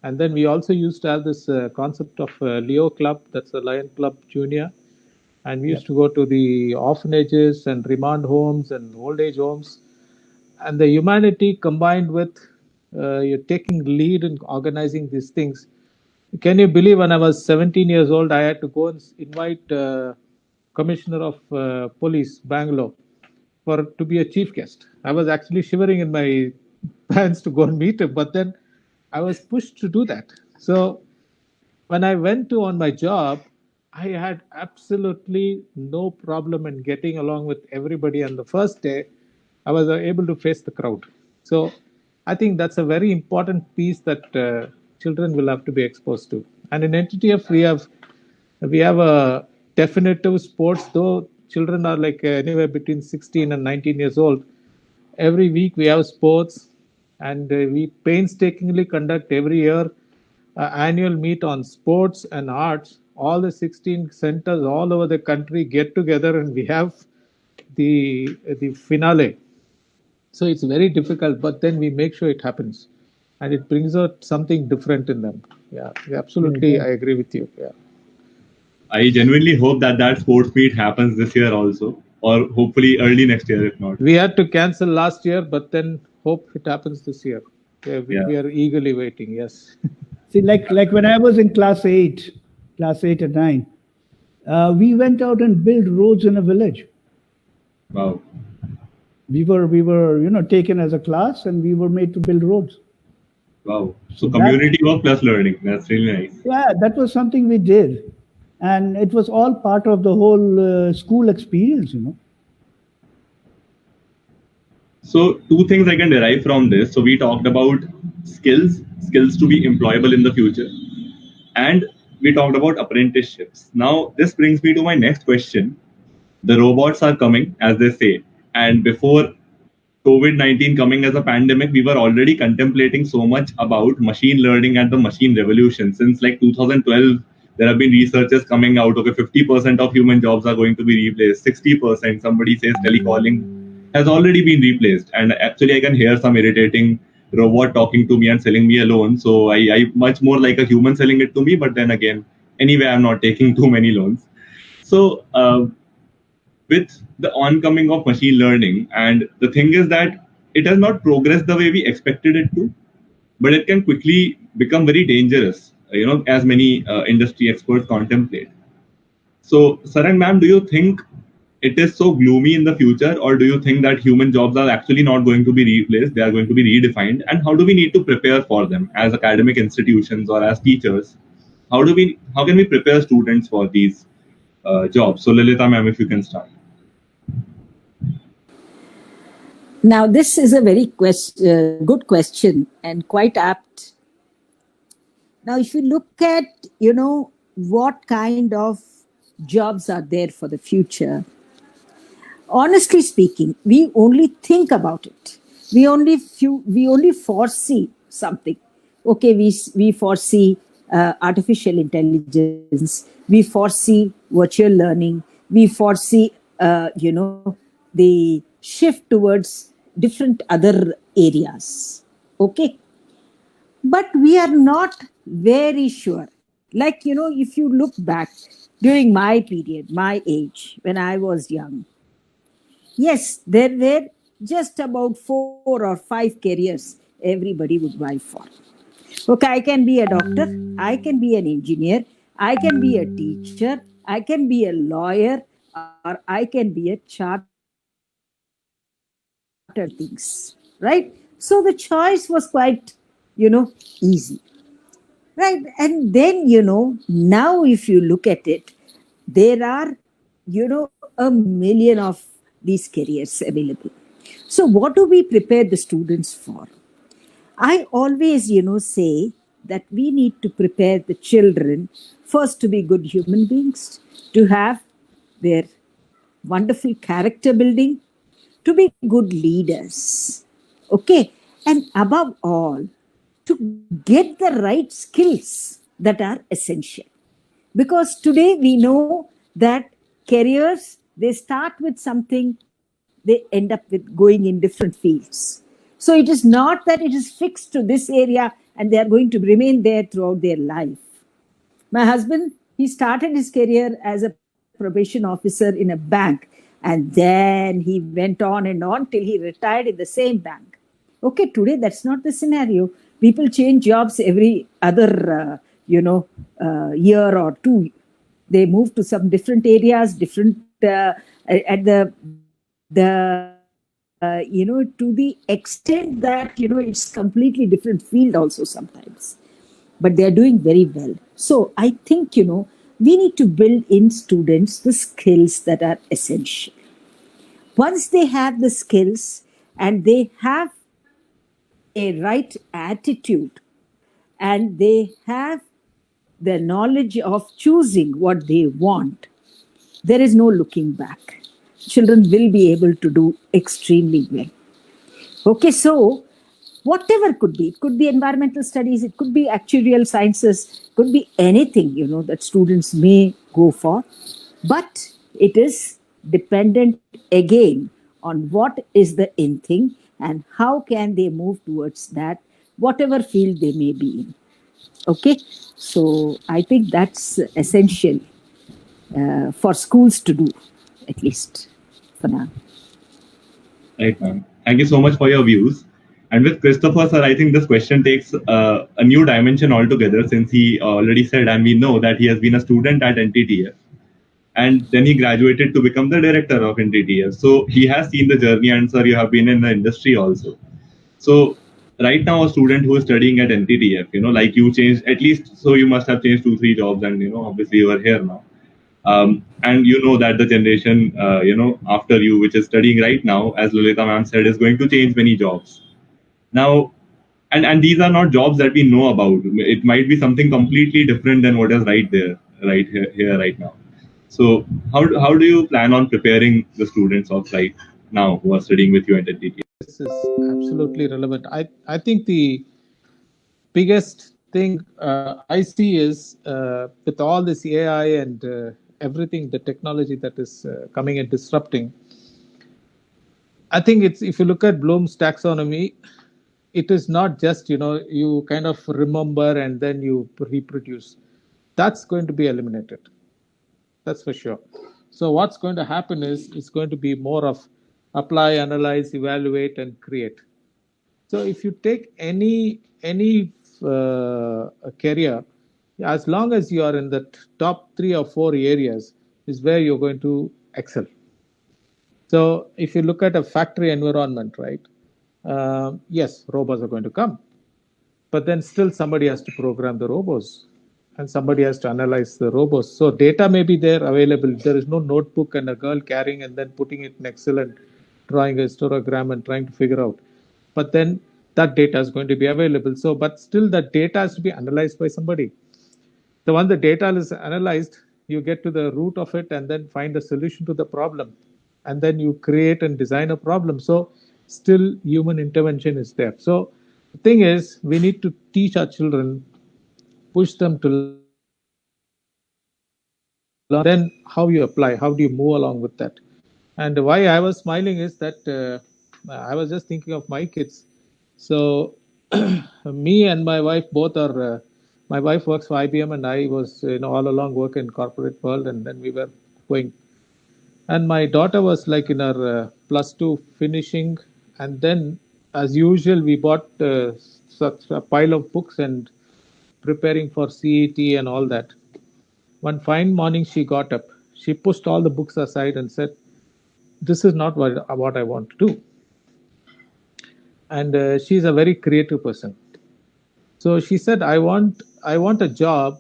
and then we also used to have this concept of Leo Club, that's the Lion Club Junior, and we used to go to the orphanages and remand homes and old age homes, and the humanity combined with you're taking lead in organizing these things. Can you believe when I was 17 years old, I had to go and invite Commissioner of Police, Bangalore, to be a chief guest. I was actually shivering in my pants to go and meet him, but then I was pushed to do that. So when I went on my job, I had absolutely no problem in getting along with everybody. And the first day, I was able to face the crowd. So I think that's a very important piece that children will have to be exposed to. And in NTTF, we have a definitive sports, though children are like anywhere between 16 and 19 years old. Every week we have sports, and we painstakingly conduct every year annual meet on sports and arts. All the 16 centers all over the country get together, and we have the finale. So it's very difficult, but then we make sure it happens, and it brings out something different in them. Yeah, absolutely, I agree with you. Yeah. I genuinely hope that that sports meet happens this year also, or hopefully early next year if not. We had to cancel last year, but then hope it happens this year. Yeah, we are eagerly waiting. Yes. See, like when I was in class 8 and 9, we went out and built roads in a village. Wow. We were taken as a class, and we were made to build roads. Wow. So community work plus learning. That's really nice. Yeah, that was something we did, and it was all part of the whole school experience. So two things I can derive from this. So we talked about skills to be employable in the future, and we talked about apprenticeships. Now this brings me to my next question. The robots are coming, as they say, and before COVID-19 coming as a pandemic, we were already contemplating so much about machine learning and the machine revolution. Since like 2012, there have been researchers coming out, okay, 50% of human jobs are going to be replaced, 60%, somebody says telecalling has already been replaced. And actually, I can hear some irritating robot talking to me and selling me a loan. So I much more like a human selling it to me. But then again, anyway, I'm not taking too many loans. So with the oncoming of machine learning, and the thing is that it has not progressed the way we expected it to, but it can quickly become very dangerous, as many industry experts contemplate. So, sir and ma'am, do you think it is so gloomy in the future, or do you think that human jobs are actually not going to be replaced, they are going to be redefined, and how do we need to prepare for them as academic institutions or as teachers? How can we prepare students for these jobs? So, Lalitha ma'am, if you can start. Now, this is a very good question and quite apt. Now, if you look at, what kind of jobs are there for the future, honestly speaking, we only think about it. We only foresee something. Okay, we foresee artificial intelligence. We foresee virtual learning. We foresee, the shift towards different other areas. Okay. But we are not very sure. Like, if you look back during my period, my age, when I was young, yes, there were just about 4 or 5 careers everybody would vie for. Okay, I can be a doctor, I can be an engineer, I can be a teacher, I can be a lawyer, or I can be a chartered things, right? So the choice was quite, easy, right? And then, now if you look at it, there are, a million of these careers available. So what do we prepare the students for? I always, say that we need to prepare the children first to be good human beings, to have their wonderful character building, to be good leaders, okay? And above all, to get the right skills that are essential. Because today we know that careers, they start with something, they end up with going in different fields. So it is not that it is fixed to this area and they are going to remain there throughout their life. My husband, he started his career as a probation officer in a bank, and then he went on and on till he retired in the same bank. Okay, today that's not the scenario. People change jobs every other, year or two. They move to some different areas, different at the to the extent that it's completely different field also sometimes. But they are doing very well. So I think we need to build in students the skills that are essential. Once they have the skills and they have a right attitude and they have the knowledge of choosing what they want, there is no looking back. Children will be able to do extremely well. Okay, so whatever could be, it could be environmental studies, it could be actuarial sciences, could be anything, that students may go for, but it is dependent again on what is the in thing and how can they move towards that, whatever field they may be in. Okay, so I think that's essential for schools to do, at least for now. Right, ma'am. Thank you so much for your views. And with Christopher, sir, I think this question takes a new dimension altogether, since he already said, and we know that he has been a student at NTTF, and then he graduated to become the director of NTTF. So he has seen the journey, and sir, you have been in the industry also. So right now, a student who is studying at NTTF, like you changed, at least, so you must have changed 2, 3 jobs, and obviously you are here now. And you know that the generation, after you, which is studying right now, as Lolita ma'am said, is going to change many jobs. Now, and these are not jobs that we know about. It might be something completely different than what is right there, right here right now. So how do you plan on preparing the students of right now who are studying with you at NTT? This is absolutely relevant. I think the biggest thing I see is with all this AI and everything, the technology that is coming and disrupting. I think it's, if you look at Bloom's taxonomy, it is not just you kind of remember and then you reproduce. That's going to be eliminated. That's for sure. So what's going to happen is it's going to be more of apply, analyze, evaluate, and create. So if you take any career, as long as you are in the top 3 or 4 areas, is where you're going to excel. So if you look at a factory environment, right? Yes, robots are going to come, but then still somebody has to program the robots, and somebody has to analyze the robots. So data may be there available. There is no notebook and a girl carrying and then putting it in Excel and drawing a histogram and trying to figure out. But then that data is going to be available. So, but still that data has to be analyzed by somebody. So once the data is analyzed, you get to the root of it and then find a solution to the problem. And then you create and design a problem. So still human intervention is there. So the thing is, we need to teach our children, push them to learn. Then how you apply, how do you move along with that? And why I was smiling is that I was just thinking of my kids. So me and my wife both are, my wife works for IBM and I was all along work in corporate world, and then we were going. And my daughter was like in her +2 finishing, and then as usual we bought such a pile of books and preparing for CET and all that. One fine morning she got up, she pushed all the books aside and said, this is not what I want to do. And she's a very creative person. So she said, I want a job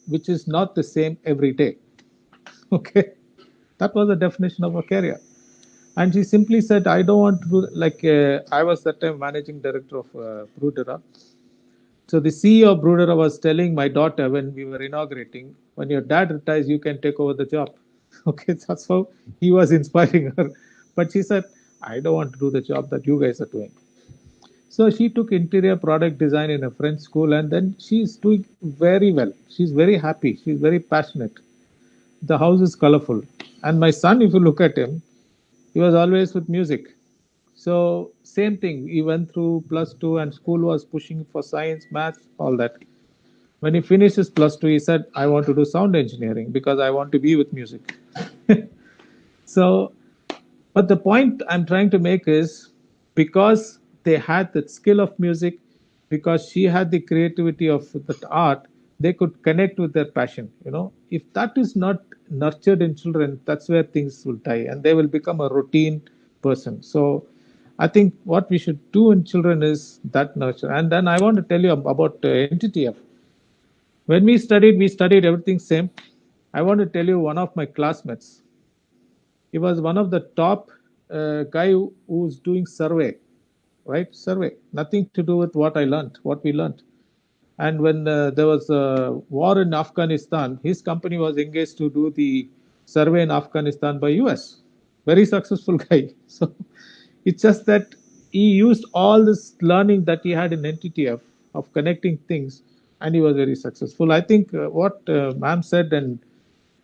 which is not the same every day. Okay, that was the definition of a career. And she simply said, I don't want to do, like I was that time managing director of Brudera. So the CEO of Brudera was telling my daughter when we were inaugurating, when your dad retires, you can take over the job. Okay, that's how he was inspiring her. But she said, I don't want to do the job that you guys are doing. So she took interior product design in a French school, and then she's doing very well. She's very happy. She's very passionate. The house is colorful. And my son, if you look at him, he was always with music. So same thing. He went through +2 and school was pushing for science, math, all that. When he finished his +2, he said, I want to do sound engineering because I want to be with music. So, but the point I'm trying to make is, because they had the skill of music, because she had the creativity of that art, they could connect with their passion. If that is not nurtured in children, that's where things will die and they will become a routine person. So I think what we should do in children is that nurture. And then I want to tell you about NTTF. When we studied everything same. I want to tell you one of my classmates. He was one of the top guy who's doing survey, right? Survey, nothing to do with what we learned. And when there was a war in Afghanistan, his company was engaged to do the survey in Afghanistan by US. Very successful guy. So it's just that he used all this learning that he had in NTTF of connecting things, and he was very successful. I think what ma'am said, and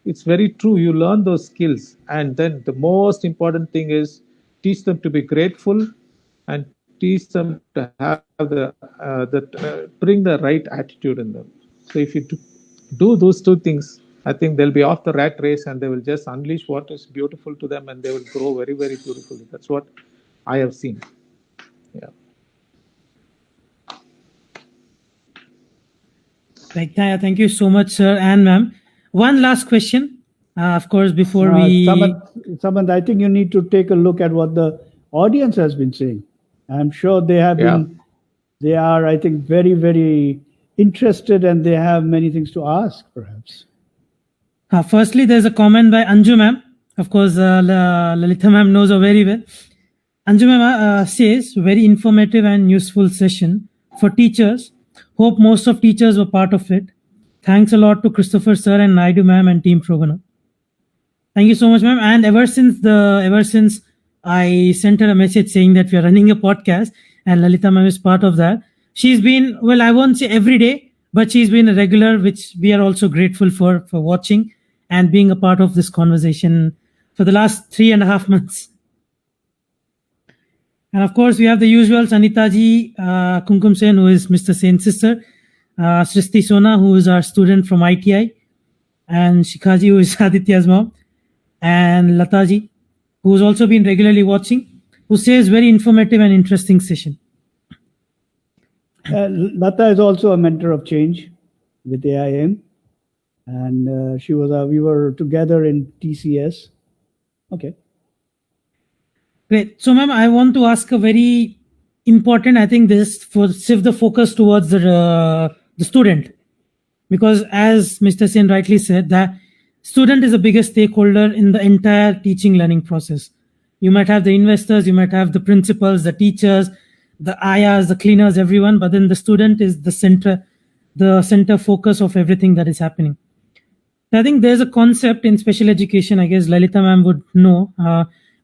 it's very true. You learn those skills, and then the most important thing is teach them to be grateful, and teach them to have bring the right attitude in them. So if you do those two things, I think they'll be off the rat race, and they will just unleash what is beautiful to them, and they will grow very, very beautifully. That's what I have seen. Yeah. Thank you so much, sir and ma'am. One last question, of course, before we. Samant, I think you need to take a look at what the audience has been saying. I'm sure they have been, they are, I think, very, very interested, and they have many things to ask, perhaps. Firstly, there's a comment by Anju ma'am. Of course, Lalita ma'am knows her very well. Anju ma'am says, very informative and useful session for teachers. Hope most of teachers were part of it. Thanks a lot to Christopher sir and Naidu ma'am and team Pro Bono. Thank you so much, ma'am. And ever since I sent her a message saying that we are running a podcast and Lalita ma'am is part of that, she's been, well, I won't say every day, but she's been a regular, which we are also grateful for watching and being a part of this conversation for the last 3.5 months. And of course, we have the usual Sanita ji, Kumkum Sen, who is Mr. Sen's sister, Srishti Sona, who is our student from ITI, and Shikhaji, who is Aditya's mom, and Lataji, who has also been regularly watching, who says very informative and interesting session. Lata is also a mentor of change with AIM, and we were together in TCS. Okay. Great. So, ma'am, I want to ask a very important, I think this shift the focus towards the student, because as Mr. Sen rightly said, that student is the biggest stakeholder in the entire teaching learning process. You might have the investors, you might have the principals, the teachers, the ayahs, the cleaners, everyone, but then the student is the center focus of everything that is happening. I think there's a concept in special education, I guess Lalita ma'am would know,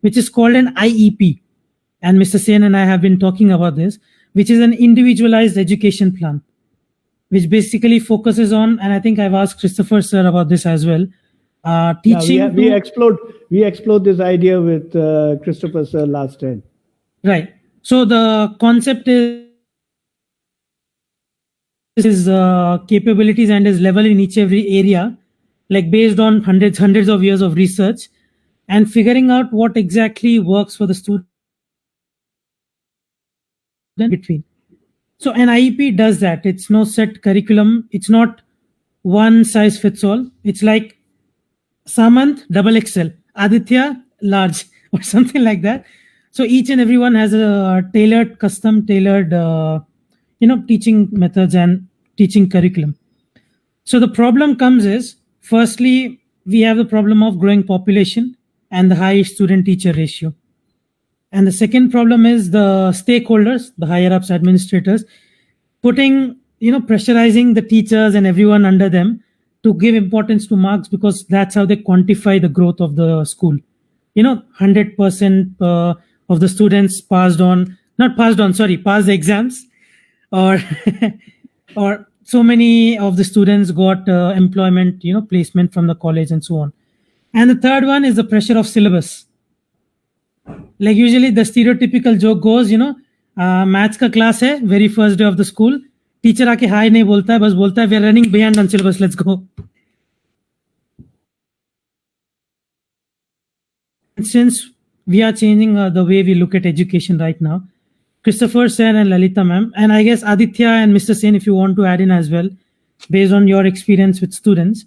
which is called an IEP. And Mr. Sen and I have been talking about this, which is an individualized education plan, which basically focuses on, and I think I've asked Christopher sir about this as well, teaching. Yeah, we explored this idea with Christopher sir last time. Right. So the concept is capabilities and is level in every area, like based on hundreds of years of research, and figuring out what exactly works for the student between. So an IEP does that. It's no set curriculum. It's not one size fits all. It's like Samant XXL, Aditya large, or something like that. So each and everyone has a custom tailored, teaching methods and teaching curriculum. So the problem comes is, firstly, we have the problem of growing population and the high student-teacher ratio. And the second problem is the stakeholders, the higher-ups, administrators, putting, pressurizing the teachers and everyone under them to give importance to marks, because that's how they quantify the growth of the school. 100% of the students passed the exams, or or so many of the students got employment, placement from the college and so on. And the third one is the pressure of syllabus. Like usually the stereotypical joke goes, maths ka class hai, very first day of the school, teacher aake hi nahi bolta hai, bas bolta hai, we are running behind on syllabus, let's go. Since we are changing the way we look at education right now, Christopher Sen and Lalita ma'am, and I guess Aditya and Mr. Sen, if you want to add in as well, based on your experience with students,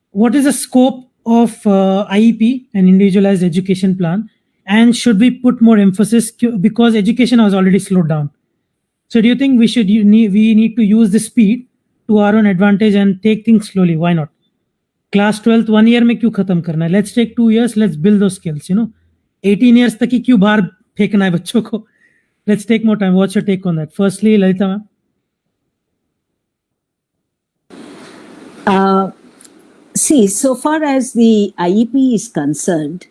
what is the scope of IEP, an individualized education plan, and should we put more emphasis, because education has already slowed down? So do you think we need to use the speed to our own advantage and take things slowly? Why not? Class 12th 1 year में क्यों खत्म करना है? Let's take 2 years, let's build those skills, 18 years तक ही क्यों बाहर फेंकना है बच्चों को? Let's take more time. What's your take on that? Firstly, Lalita ma'am. See, so far as the IEP is concerned,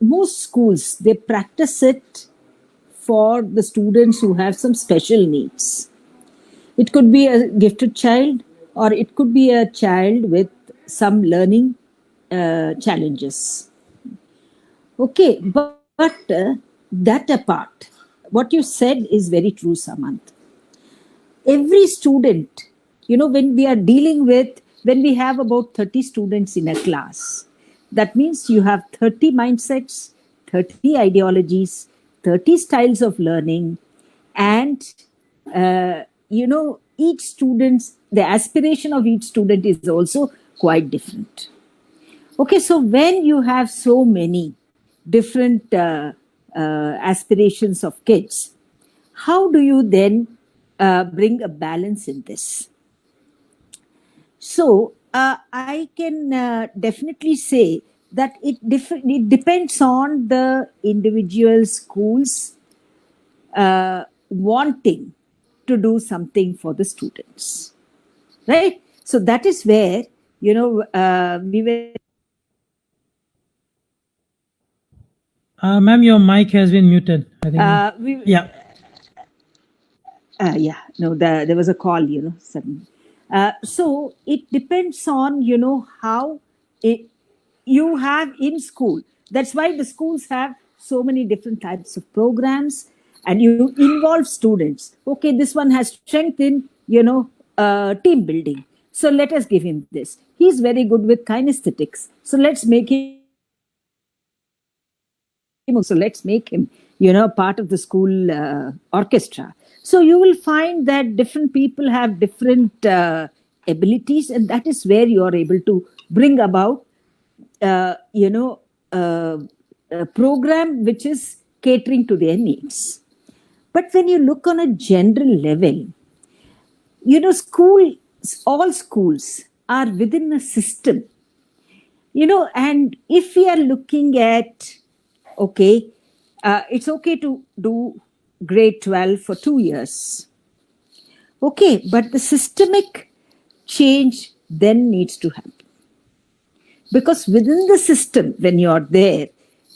most schools, they practice it for the students who have some special needs. It could be a gifted child, or it could be a child with some learning challenges. Okay, but that apart, what you said is very true, Samant. Every student, when we are dealing with, when we have about 30 students in a class, that means you have 30 mindsets, 30 ideologies, 30 styles of learning, and each student's, the aspiration of each student is also quite different. Okay, so when you have so many different aspirations of kids, how do you then bring a balance in this? So I can definitely say that it depends on the individual schools wanting to do something for the students, right? So that is where we were. Ma'am, your mic has been muted. I think. Yeah. There was a call, suddenly. So it depends on, how you have in school. That's why the schools have so many different types of programs, and you involve students. Okay, this one has strength in, team building. So let us give him this. He's very good with kinesthetics. So let's make him, part of the school orchestra. So you will find that different people have different abilities, and that is where you are able to bring about, a program which is catering to their needs. But when you look on a general level, all schools are within a system, and if we are looking at, okay, it's okay to do grade 12 for 2 years. Okay, but the systemic change then needs to happen. Because within the system, when you're there,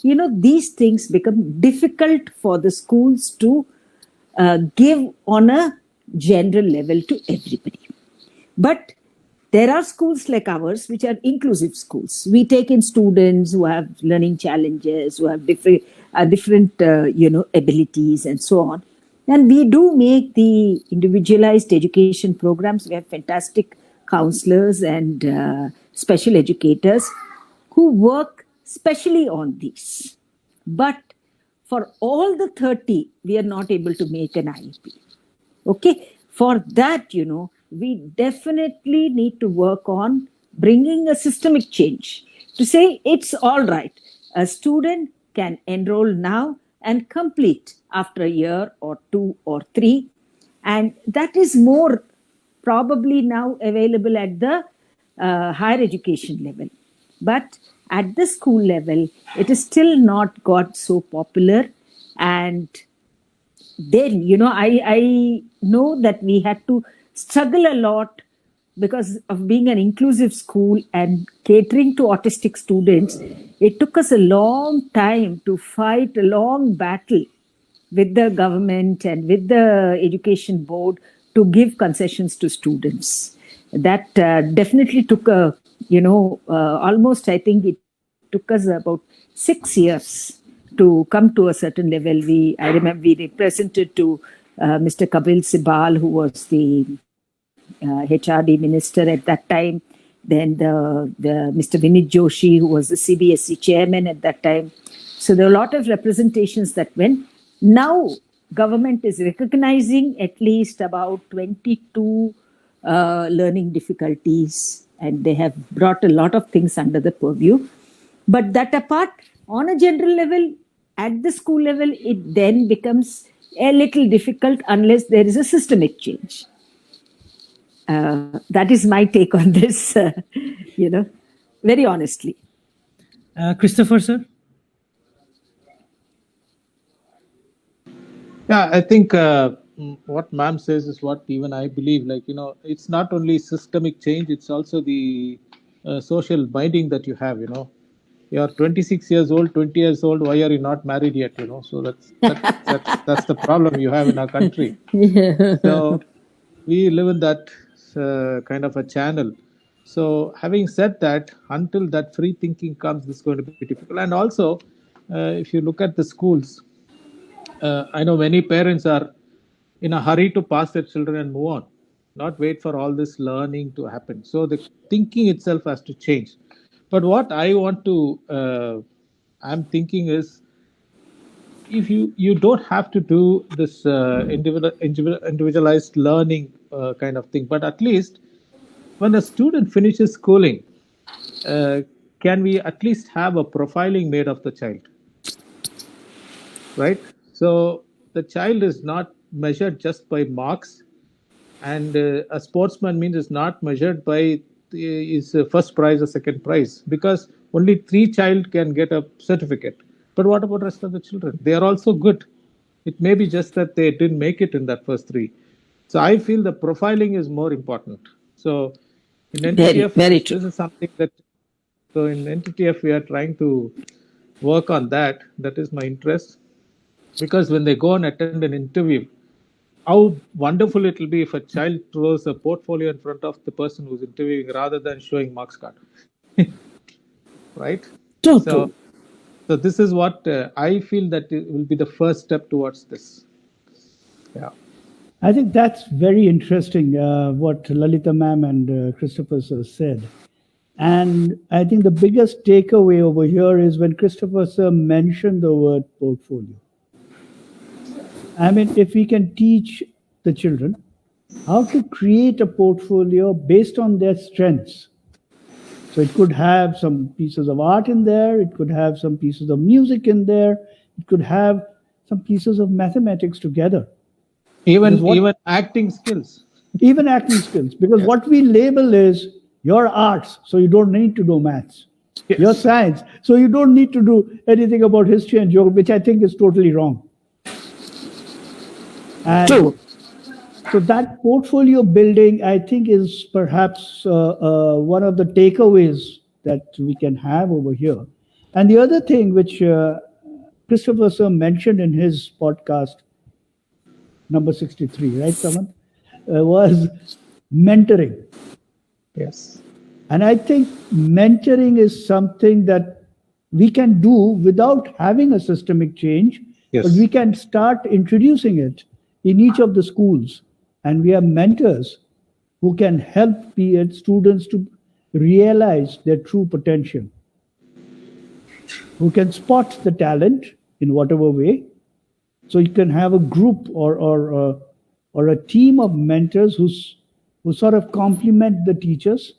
these things become difficult for the schools to give on a general level to everybody. But there are schools like ours which are inclusive schools. We take in students who have learning challenges, who have different abilities and so on. And we do make the individualized education programs. We have fantastic counselors and special educators who work specially on these. But for all the 30, we are not able to make an IEP. Okay, for that, we definitely need to work on bringing a systemic change to say it's all right. A student can enroll now and complete after a year or 2 or 3. And that is more probably now available at the higher education level. But at the school level, it is still not got so popular. And then, I know that we had to struggle a lot because of being an inclusive school and catering to autistic students. It took us a long time to fight a long battle with the government and with the education board to give concessions to students. That definitely took almost, I think it took us about 6 years to come to a certain level. I remember we represented to Mr. Kapil Sibal, who was the HRD minister at that time. Then the Mr. Vinit Joshi, who was the CBSE chairman at that time. So there are a lot of representations that went. Now government is recognizing at least about 22 learning difficulties, and they have brought a lot of things under the purview. But that apart, on a general level, at the school level, it then becomes a little difficult unless there is a systemic change. That is my take on this, very honestly. Christopher, sir? Yeah, I think what ma'am says is what even I believe. It's not only systemic change; it's also the social binding that you have. you're 26 years old, 20 years old. Why are you not married yet? So that's the problem you have in our country. So we live in that kind of a channel. So having said that, until that free thinking comes, this is going to be difficult. And also, if you look at the schools, I know many parents are in a hurry to pass their children and move on, not wait for all this learning to happen. So the thinking itself has to change. But what I want to, I'm thinking is, if you don't have to do this individualized learning kind of thing, but at least when a student finishes schooling, can we at least have a profiling made of the child, right? So the child is not measured just by marks, and a sportsman means is not measured by his first prize or second prize, because only 3 child can get a certificate. But what about rest of the children? They are also good. It may be just that they didn't make it in that first 3. So I feel the profiling is more important. So in NTTF, very true. this is something that, so in NTTF we are trying to work on that. That is my interest, because when they go and attend an interview, how wonderful it will be if a child throws a portfolio in front of the person who's interviewing rather than showing marks card. Right? True. So this is what I feel that it will be the first step towards this. Yeah. I think that's very interesting, what Lalita ma'am and Christopher sir said. And I think the biggest takeaway over here is when Christopher sir mentioned the word portfolio. I mean, if we can teach the children how to create a portfolio based on their strengths. So it could have some pieces of art in there, it could have some pieces of music in there, it could have some pieces of mathematics together. Even acting skills. Even acting skills, because what we label is your arts, so you don't need to do maths. Yes. Your science, so you don't need to do anything about history and geography, which I think is totally wrong. And True. so that portfolio building, I think, is perhaps one of the takeaways that we can have over here. And the other thing which Christopher sir mentioned in his podcast, number 63, right, Saman, was mentoring. Yes. And I think mentoring is something that we can do without having a systemic change, Yes. but we can start introducing it in each of the schools. And we have mentors who can help students to realize their true potential, who can spot the talent in whatever way. So you can have a group or a team of mentors who sort of complement the teachers,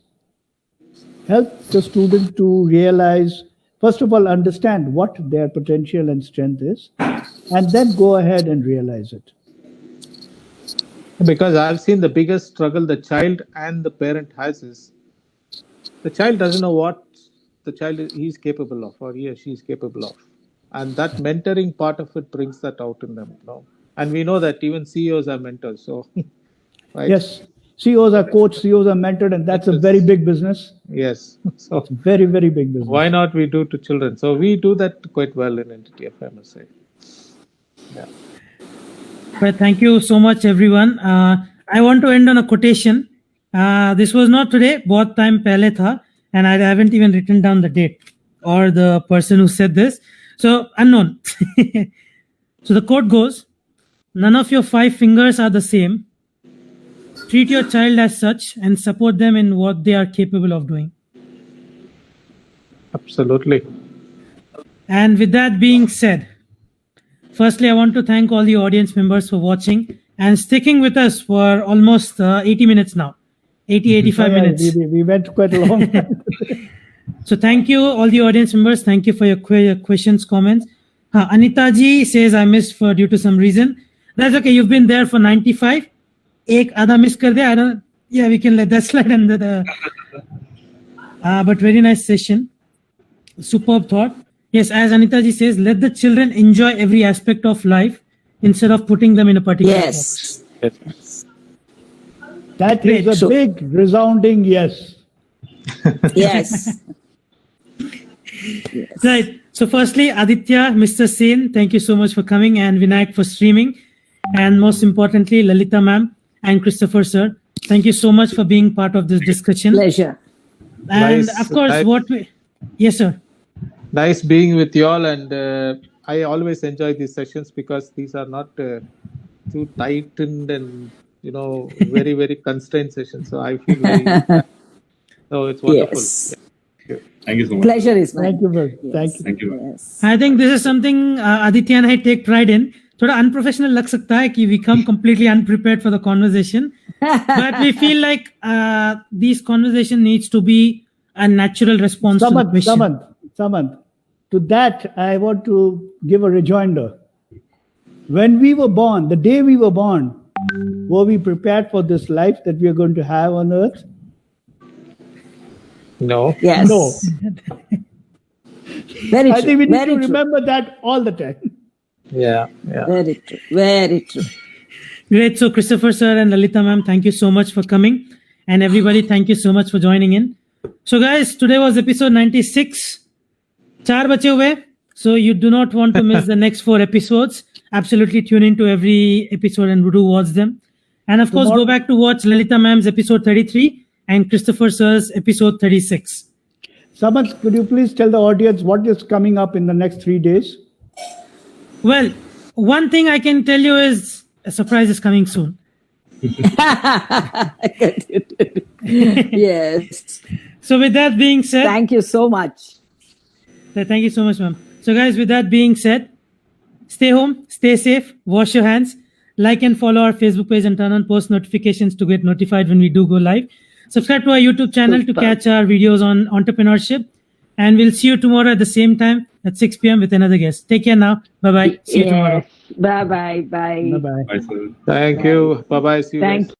help the student to realize, first of all, understand what their potential and strength is, and then go ahead and realize it. Because I've seen the biggest struggle the child and the parent has is the child doesn't know what the child is capable of, or he or she is capable of. And that mentoring part of it brings that out in them. And we know that even CEOs are mentors. So, right? Yes, CEOs are coached, CEOs are mentored, and that's a very big business. Yes. So It's very, very big business. why not we do to children? So we do that quite well in NTTF, I must say. Yeah. Well, thank you so much, everyone. I want to end on a quotation. This was not today, bahut time pehle tha, and I haven't even written down the date or the person who said this. So, unknown. So the quote goes, "None of your 5 fingers are the same. Treat your child as such and support them in what they are capable of doing." Absolutely. And with that being said, firstly, I want to thank all the audience members for watching and sticking with us for almost 80 minutes now. 85 minutes. We went quite a long time. So thank you, all the audience members. Thank you for your questions, comments. Anita ji says I missed due to some reason. That's okay. You've been there for 95. Ek adha miss kar diya. I don't. Yeah, we can let that slide under the. But very nice session. Superb thought. Yes, as Anita ji says, let the children enjoy every aspect of life instead of putting them in a particular box. Yes. That Great. is a big resounding yes. Yes. Right. So, firstly, Aditya, Mr. Sen, thank you so much for coming, and Vinayak for streaming. And most importantly, Lalita ma'am and Christopher sir, thank you so much for being part of this discussion. Pleasure. And Nice. of course, Nice. yes, sir. Nice being with you all, and I always enjoy these sessions because these are not too tightened and very very constrained sessions. So I feel very so it's wonderful. Yes. Thank you so much. Pleasure is mine. Thank you, brother. Thank you. Thank you. Yes. I think this is something Aditya and I take pride in. थोड़ा unprofessional लग सकता है कि we come completely unprepared for the conversation, but we feel like these conversation needs to be a natural response to the question. Samant, to that, I want to give a rejoinder. When we were born, the day we were born, were we prepared for this life that we are going to have on earth? No. Yes. No. Very I true. think we need Very to true. remember that all the time. Yeah. Very true. Very true. Great. So Christopher sir and Lalita ma'am, thank you so much for coming. And everybody, thank you so much for joining in. So guys, today was episode 96. 4 bache hue. So you do not want to miss the next 4 episodes. Absolutely tune into every episode and do watch them. And of course, go back to watch Lalita ma'am's episode 33 and Christopher sir's episode 36. Samant, could you please tell the audience what is coming up in the next 3 days? Well, one thing I can tell you is a surprise is coming soon. Yes. So with that being said, Thank you so much. thank you so much, ma'am. So guys, with that being said, stay home, stay safe, wash your hands, like and follow our Facebook page and turn on post notifications to get notified when we do go live. Subscribe to our YouTube channel to Super. catch our videos on entrepreneurship. And we'll see you tomorrow at the same time at 6 p.m. with another guest. Take care now. Bye-bye. See you tomorrow. Bye bye. Bye. Bye-bye. Bye, sir. Thank you. Bye bye. See you. Thank guys.